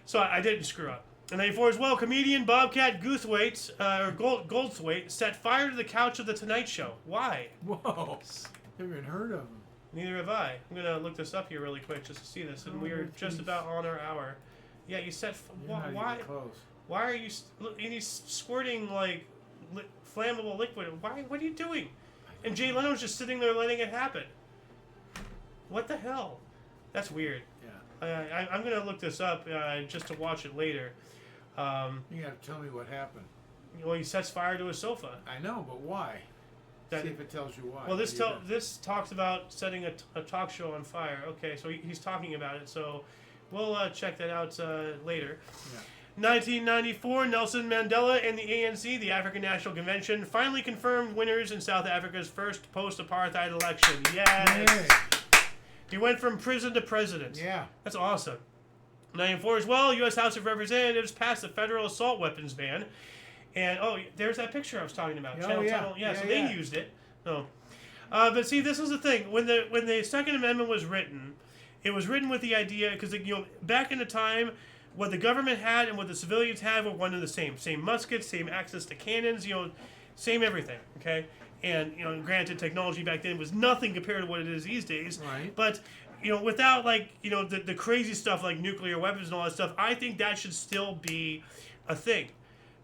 So I didn't screw up. And 94 as well, comedian Bobcat Goldthwait set fire to the couch of The Tonight Show. Why? Whoa. Never even heard of him. Neither have I. I'm going to look this up here really quick just to see this. And we are just about on our hour. Yeah, you set... Why? Why are you... And he's squirting, flammable liquid. Why? What are you doing? And Jay Leno's just sitting there letting it happen. What the hell? That's weird. Yeah. I'm going to look this up just to watch it later. You got to tell me what happened. Well, he sets fire to his sofa. I know, but why? See if it tells you why. Well, this talks about setting a talk show on fire. Okay, so he's talking about it. So we'll check that out later. Yeah. 1994, Nelson Mandela and the ANC, the African National Convention, finally confirmed winners in South Africa's first post-apartheid election. Yes! Yay. He went from prison to president. Yeah. That's awesome. 94 as well, U.S. House of Representatives passed the federal assault weapons ban. And, there's that picture I was talking about. Channel Tunnel. Yeah, so they used it. No. But see, this is the thing. When the Second Amendment was written, it was written with the idea, because, back in the time, what the government had and what the civilians had were one and the same. Same muskets, same access to cannons, same everything, okay? And, granted, technology back then was nothing compared to what it is these days. Right. But, without, the crazy stuff like nuclear weapons and all that stuff, I think that should still be a thing.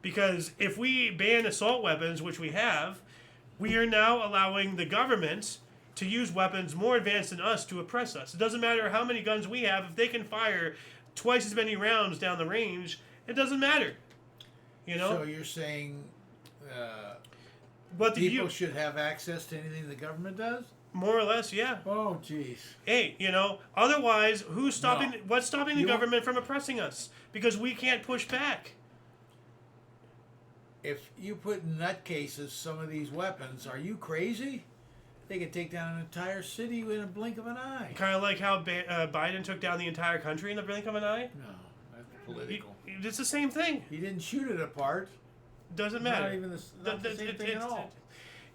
Because if we ban assault weapons, which we have, we are now allowing the government to use weapons more advanced than us to oppress us. It doesn't matter how many guns we have. If they can fire twice as many rounds down the range, it doesn't matter. So you're saying but people should have access to anything the government does? More or less, yeah. Oh, jeez. Hey, otherwise, what's stopping the government from oppressing us? Because we can't push back. If you put in nutcases some of these weapons, are you crazy? They could take down an entire city in a blink of an eye. Kind of like how Biden took down the entire country in the blink of an eye? No, that's political. It's the same thing. He didn't shoot it apart. Doesn't matter. Not even the same thing at all.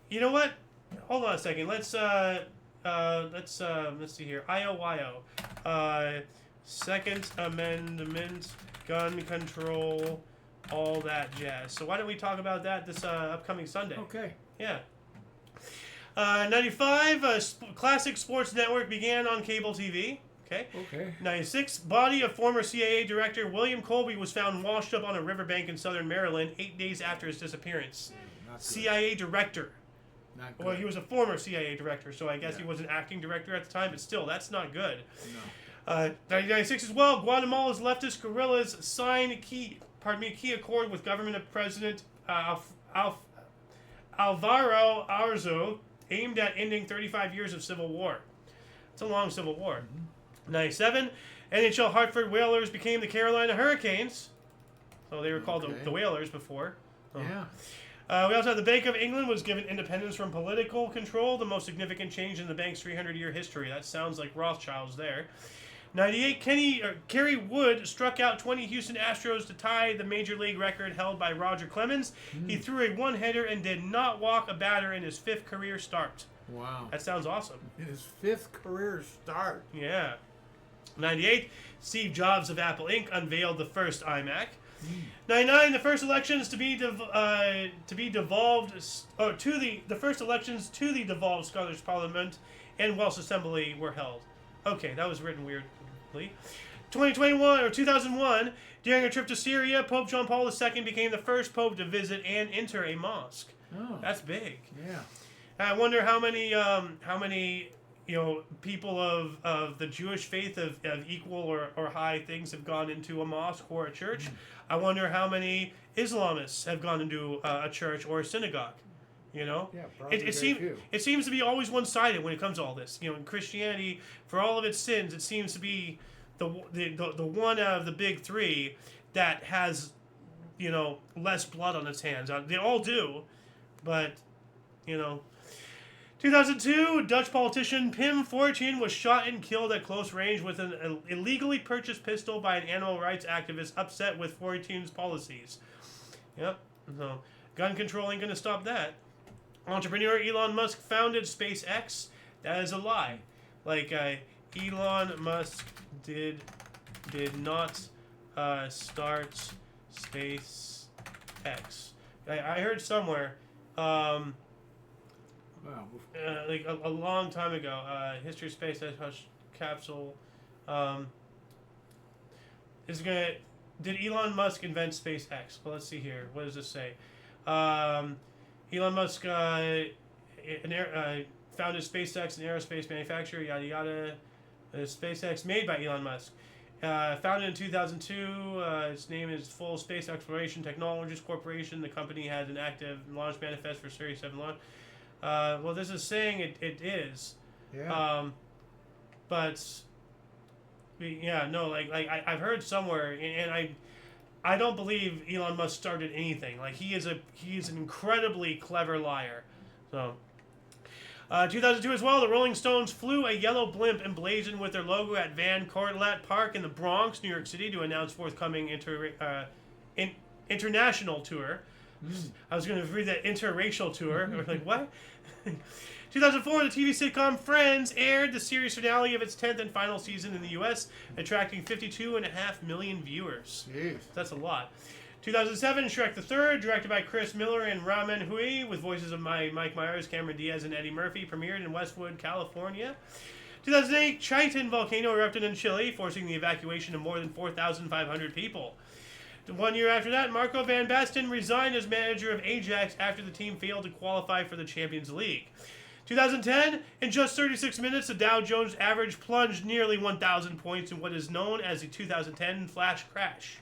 You know what? Hold on a second. Let's see here. IOYO. Second Amendment, gun control, all that jazz. So why don't we talk about that this upcoming Sunday? Okay. Yeah. 95, Classic Sports Network began on cable TV. Okay. 96, body of former CIA director William Colby was found washed up on a riverbank in southern Maryland 8 days after his disappearance. CIA director. Not good. Well, he was a former CIA director, so I guess he was an acting director at the time, but still, that's not good. No. 96 as well, Guatemala's leftist guerrillas sign key accord with government of President Alvaro Arzo, aimed at ending 35 years of civil war. It's a long civil war. 97, NHL Hartford Whalers became the Carolina Hurricanes. So they were called the Whalers before. Yeah. We also have the Bank of England was given independence from political control, the most significant change in the bank's 300-year history. That sounds like Rothschilds there. 98, Kerry Wood struck out 20 Houston Astros to tie the major league record held by Roger Clemens. He threw a one-hitter and did not walk a batter in his 5th career start. Wow. That sounds awesome. His 5th career start. Yeah. 98, Steve Jobs of Apple Inc. unveiled the first iMac. 99. The first elections to be devolved to the first elections to the devolved Scottish Parliament and Welsh Assembly were held. Okay, that was written weirdly. 2001, during a trip to Syria, Pope John Paul II became the first pope to visit and enter a mosque. Oh, That's big. yeah. I wonder how many people of the Jewish faith of equal or high things have gone into a mosque or a church. I wonder how many Islamists have gone into a church or a synagogue. Yeah, probably very few. It seems to be always one-sided when it comes to all this. In Christianity, for all of its sins, it seems to be the one out of the big three that has less blood on its hands. They all do, but 2002, Dutch politician Pim Fortuyn was shot and killed at close range with an illegally purchased pistol by an animal rights activist upset with Fortuyn's policies. Yep. So, gun control ain't gonna stop that. Entrepreneur Elon Musk founded SpaceX. That is a lie. Elon Musk did not start SpaceX. I heard somewhere. Wow. A long time ago, history of space capsule did Elon Musk invent SpaceX? Well, let's see here. What does this say? Elon Musk founded SpaceX, an aerospace manufacturer, yada yada. SpaceX made by Elon Musk. Founded in 2002, its name is Full Space Exploration Technologies Corporation. The company has an active launch manifest for Series 7 launch. Well, this is saying it is. Yeah. I've heard somewhere, and I don't believe Elon Musk started anything. He is an incredibly clever liar. So, 2002 as well, the Rolling Stones flew a yellow blimp emblazoned with their logo at Van Cortlandt Park in the Bronx, New York City, to announce forthcoming international tour. I was going to read that interracial tour. I was like, what? 2004, the TV sitcom Friends aired the series finale of its 10th and final season in the U.S., attracting 52.5 million viewers. Jeez. That's a lot. 2007, Shrek the Third, directed by Chris Miller and Ramen Hui, with voices of Mike Myers, Cameron Diaz, and Eddie Murphy, premiered in Westwood, California. 2008, Chitin volcano erupted in Chile, forcing the evacuation of more than 4,500 people. 1 year after that, Marco van Basten resigned as manager of Ajax after the team failed to qualify for the Champions League. 2010, in just 36 minutes, the Dow Jones average plunged nearly 1,000 points in what is known as the 2010 flash crash.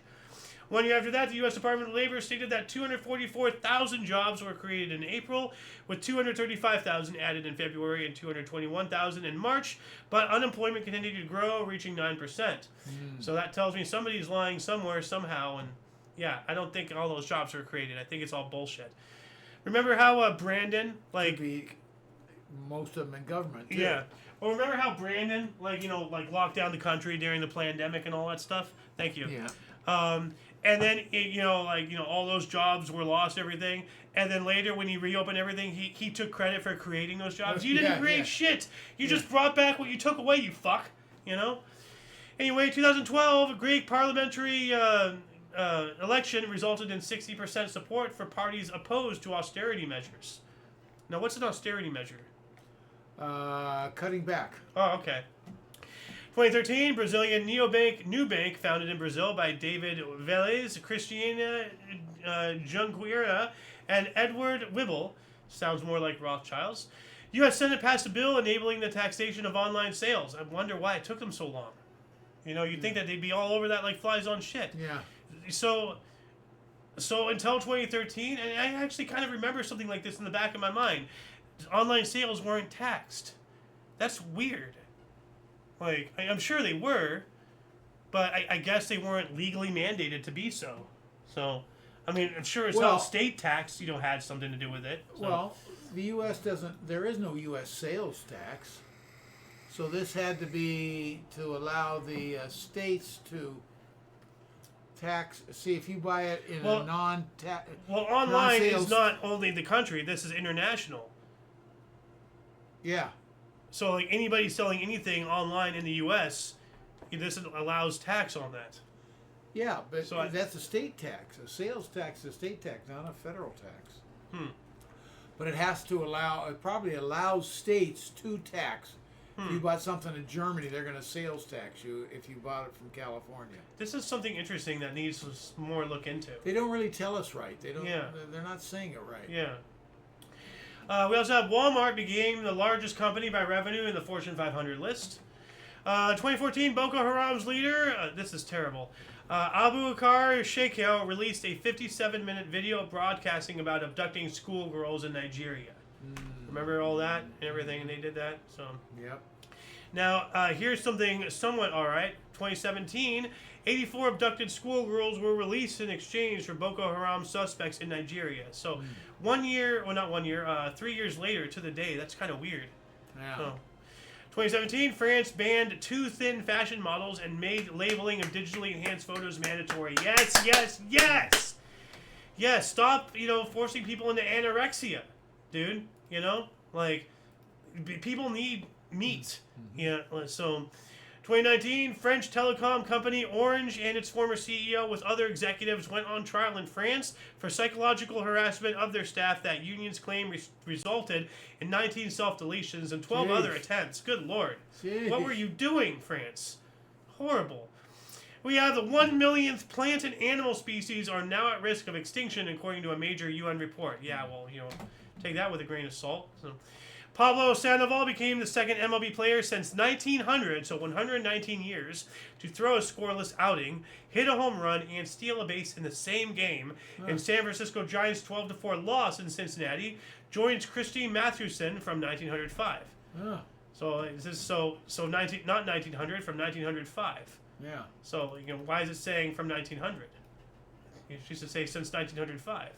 1 year after that, the U.S. Department of Labor stated that 244,000 jobs were created in April, with 235,000 added in February and 221,000 in March, but unemployment continued to grow, reaching 9%. So that tells me somebody's lying somewhere, somehow, and yeah, I don't think all those jobs were created. I think it's all bullshit. Remember how Brandon, Could be most of them in government, too. Yeah. Well, remember how Brandon, locked down the country during the pandemic and all that stuff? Thank you. Yeah. And then, all those jobs were lost, everything. And then later, when he reopened everything, he took credit for creating those jobs. You didn't create shit. You just brought back what you took away, you fuck. Anyway, 2012, a Greek parliamentary election resulted in 60% support for parties opposed to austerity measures. Now, what's an austerity measure? Cutting back. Oh, okay. 2013, Brazilian neobank Nubank, founded in Brazil by David Vélez, Cristina Junqueira, and Edward Wibble, sounds more like Rothschilds. U.S. Senate passed a bill enabling the taxation of online sales. I wonder why it took them so long. You'd think that they'd be all over that like flies on shit. Yeah. So until 2013, and I actually kind of remember something like this in the back of my mind, online sales weren't taxed. That's weird. I'm sure they were, but I guess they weren't legally mandated to be so. So, I'm sure it's how state tax, had something to do with it. So. Well, the U.S. there is no U.S. sales tax. So this had to be to allow the states to tax, see if you buy it in a non-tax. Well, online is not only the country, this is international. Yeah. So, anybody selling anything online in the U.S., this allows tax on that. Yeah, but So that's a state tax. A sales tax is a state tax, not a federal tax. But it has to allow. It probably allows states to tax. If you bought something in Germany, they're going to sales tax you if you bought it from California. This is something interesting that needs more look into. They don't really tell us right. They don't. Yeah. They're not saying it right. Yeah. We also have Walmart became the largest company by revenue in the Fortune 500 list. 2014, Boko Haram's leader, this is terrible, Abu Bakr Shekau released a 57-minute video broadcasting about abducting schoolgirls in Nigeria. Remember all that and everything, and they did that? So. Yep. Now, here's something somewhat alright. 2017, 84 abducted schoolgirls were released in exchange for Boko Haram suspects in Nigeria. So, 1 year, well, not 1 year, 3 years later to the day. That's kind of weird. Yeah. So, 2017, France banned too thin fashion models and made labeling of digitally enhanced photos mandatory. Yes, yes, yes! Yes, stop, forcing people into anorexia, dude. Like, people need meat. Yeah, so 2019, French telecom company Orange and its former CEO with other executives went on trial in France for psychological harassment of their staff that unions claim resulted in 19 self-deletions and 12 other attempts. Good Lord. Jeez. What were you doing, France? Horrible. We have the 1 millionth plant and animal species are now at risk of extinction according to a major UN report. Yeah, well, take that with a grain of salt. So, Pablo Sandoval became the second MLB player since 1900, so 119 years, to throw a scoreless outing, hit a home run, and steal a base in the same game. In San Francisco Giants' 12-4 loss in Cincinnati, joins Christine Mathewson from 1905. So this is not 1900, from 1905. Yeah. So why is it saying from 1900? You should say since 1905.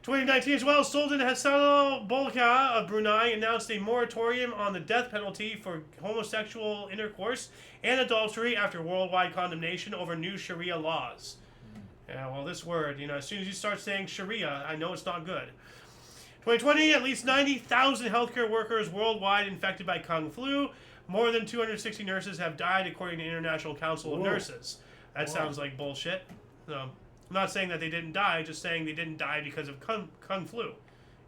2019 as well, Sultan Hassanal Bolkiah of Brunei announced a moratorium on the death penalty for homosexual intercourse and adultery after worldwide condemnation over new Sharia laws. Yeah, well, this word, as soon as you start saying Sharia, I know it's not good. 2020, at least 90,000 healthcare workers worldwide infected by Kung Flu. More than 260 nurses have died, according to International Council of Nurses. That sounds like bullshit. So, I'm not saying that they didn't die, just saying they didn't die because of Kung Flu.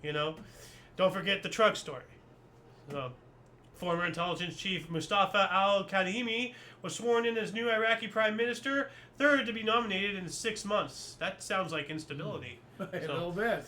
Don't forget the truck story. Former intelligence chief Mustafa al-Kadhimi was sworn in as new Iraqi prime minister, third to be nominated in 6 months. That sounds like instability. A little bit.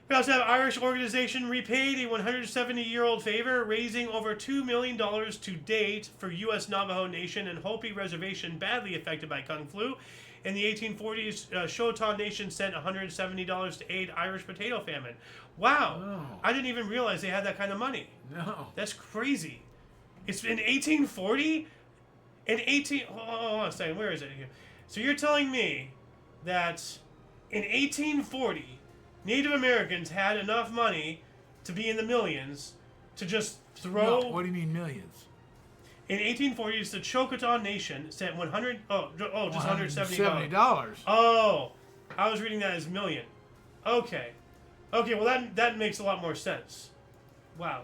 We also have Irish organization repaid a 170-year-old favor, raising over $2 million to date for U.S. Navajo Nation and Hopi Reservation badly affected by Kung Flu. In the 1840s, Choctaw Nation sent $170 to aid Irish potato famine. Wow. Oh. I didn't even realize they had that kind of money. No. That's crazy. It's in 1840? Hold on a second. Where is it here? So you're telling me that in 1840, Native Americans had enough money to be in the millions to just throw... No, what do you mean millions? In 1840s, the Choctaw Nation sent just $170. $170. Oh, I was reading that as million. Okay, well that makes a lot more sense. Wow,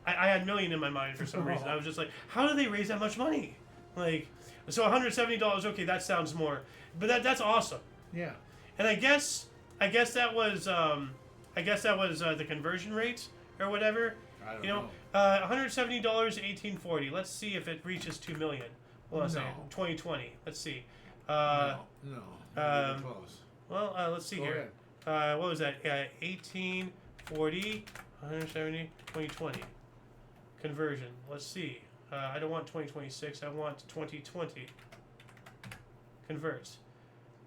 I had million in my mind for some reason. I was just like, how do they raise that much money? So $170. Okay, that sounds more, but that's awesome. Yeah. And I guess that was the conversion rate or whatever. I don't know. $170 1840. Let's see if it reaches 2 million. Hold on a second. 2020. Let's see. No. Not close. Well, let's see here. What was that? 1840, 170, 2020. Conversion. Let's see. I don't want 2026. I want 2020. Converts.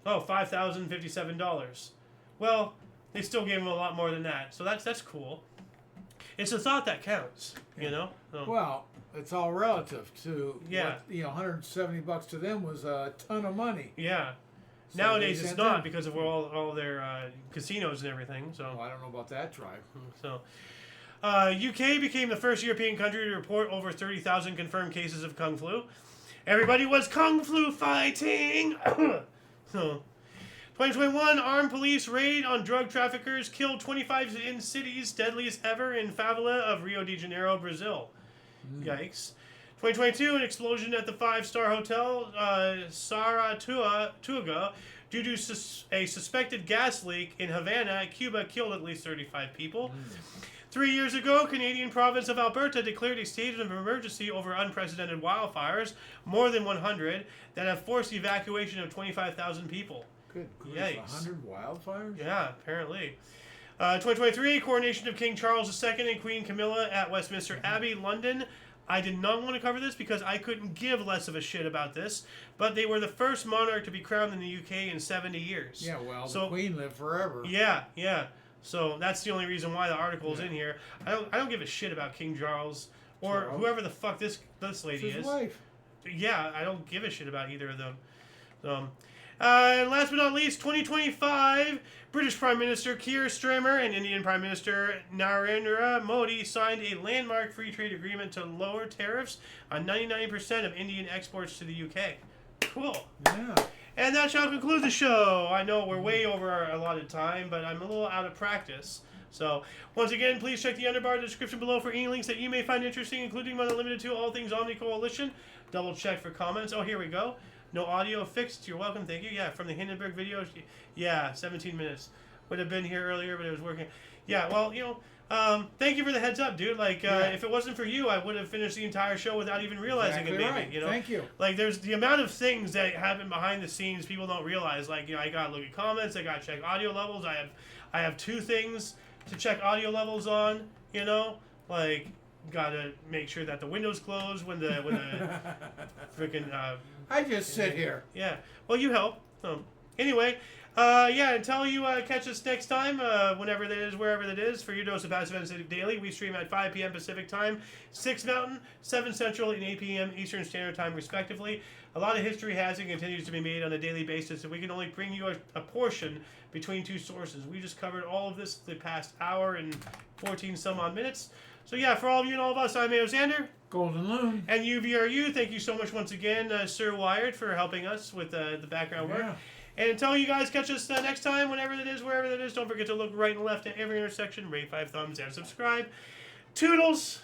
Oh, $5,057. Well, they still gave him a lot more than that. So that's cool. It's a thought that counts, So. Well, it's all relative to Yeah. what, $170 to them was a ton of money. Yeah. So Nowadays they it's sent not them. because of all their casinos and everything. So. Well, I don't know about that tribe. So. UK became the first European country to report over 30,000 confirmed cases of Kung Flu. Everybody was Kung Flu fighting. So. 2021, armed police raid on drug traffickers killed 25 in cities, deadliest ever in favela of Rio de Janeiro, Brazil. Yikes. 2022, an explosion at the five-star hotel Saratoga due to a suspected gas leak in Havana, Cuba, killed at least 35 people. 3 years ago, Canadian province of Alberta declared a state of emergency over unprecedented wildfires, more than 100, that have forced the evacuation of 25,000 people. Good grief, Yikes. 100 wildfires? Yeah, apparently. 2023, coronation of King Charles II and Queen Camilla at Westminster Abbey, London. I did not want to cover this because I couldn't give less of a shit about this, but they were the first monarch to be crowned in the UK in 70 years. Yeah, well, So- the Queen lived forever. Yeah, yeah. So that's the only reason why the article's in here. I don't give a shit about King Charles or whoever the fuck this lady It's his is. wife. Yeah, I don't give a shit about either of them. And last but not least, 2025, British Prime Minister Keir Starmer and Indian Prime Minister Narendra Modi signed a landmark free trade agreement to lower tariffs on 99% of Indian exports to the UK. Cool. Yeah. And that shall conclude the show. I know we're way over our allotted time, but I'm a little out of practice. So, once again, please check the underbar description below for any links that you may find interesting, including but not limited to all things Omni Coalition. Double check for comments. Oh, here we go. No audio fixed. You're welcome. Thank you. Yeah, from the Hindenburg videos. Yeah, 17 minutes. Would have been here earlier, but it was working. Yeah, well, thank you for the heads up, dude. Like, if it wasn't for you, I would have finished the entire show without even realizing Exactly it, maybe. right. You know? Thank you. Like, there's the amount of things that happen behind the scenes people don't realize. Like, I gotta look at comments. I gotta check audio levels. I have 2 things to check audio levels on. Like, gotta make sure that the window's closed when the freaking I just sit here. yeah. Well, you help. Anyway, until you catch us next time, whenever that is, wherever that is, for your dose of Passive Insight Daily, we stream at 5 p.m. Pacific Time, 6 Mountain, 7 Central, and 8 p.m. Eastern Standard Time, respectively. A lot of history has and continues to be made on a daily basis, and we can only bring you a portion between 2 sources. We just covered all of this the past hour and 14 some odd minutes. So yeah, for all of you and all of us, I'm Mayo Xander. Golden Loon. And UVRU, thank you so much once again, Sir Wired, for helping us with the background work. Yeah. And until you guys catch us next time, whenever that is, wherever that is, don't forget to look right and left at every intersection, rate 5 thumbs, and subscribe. Toodles!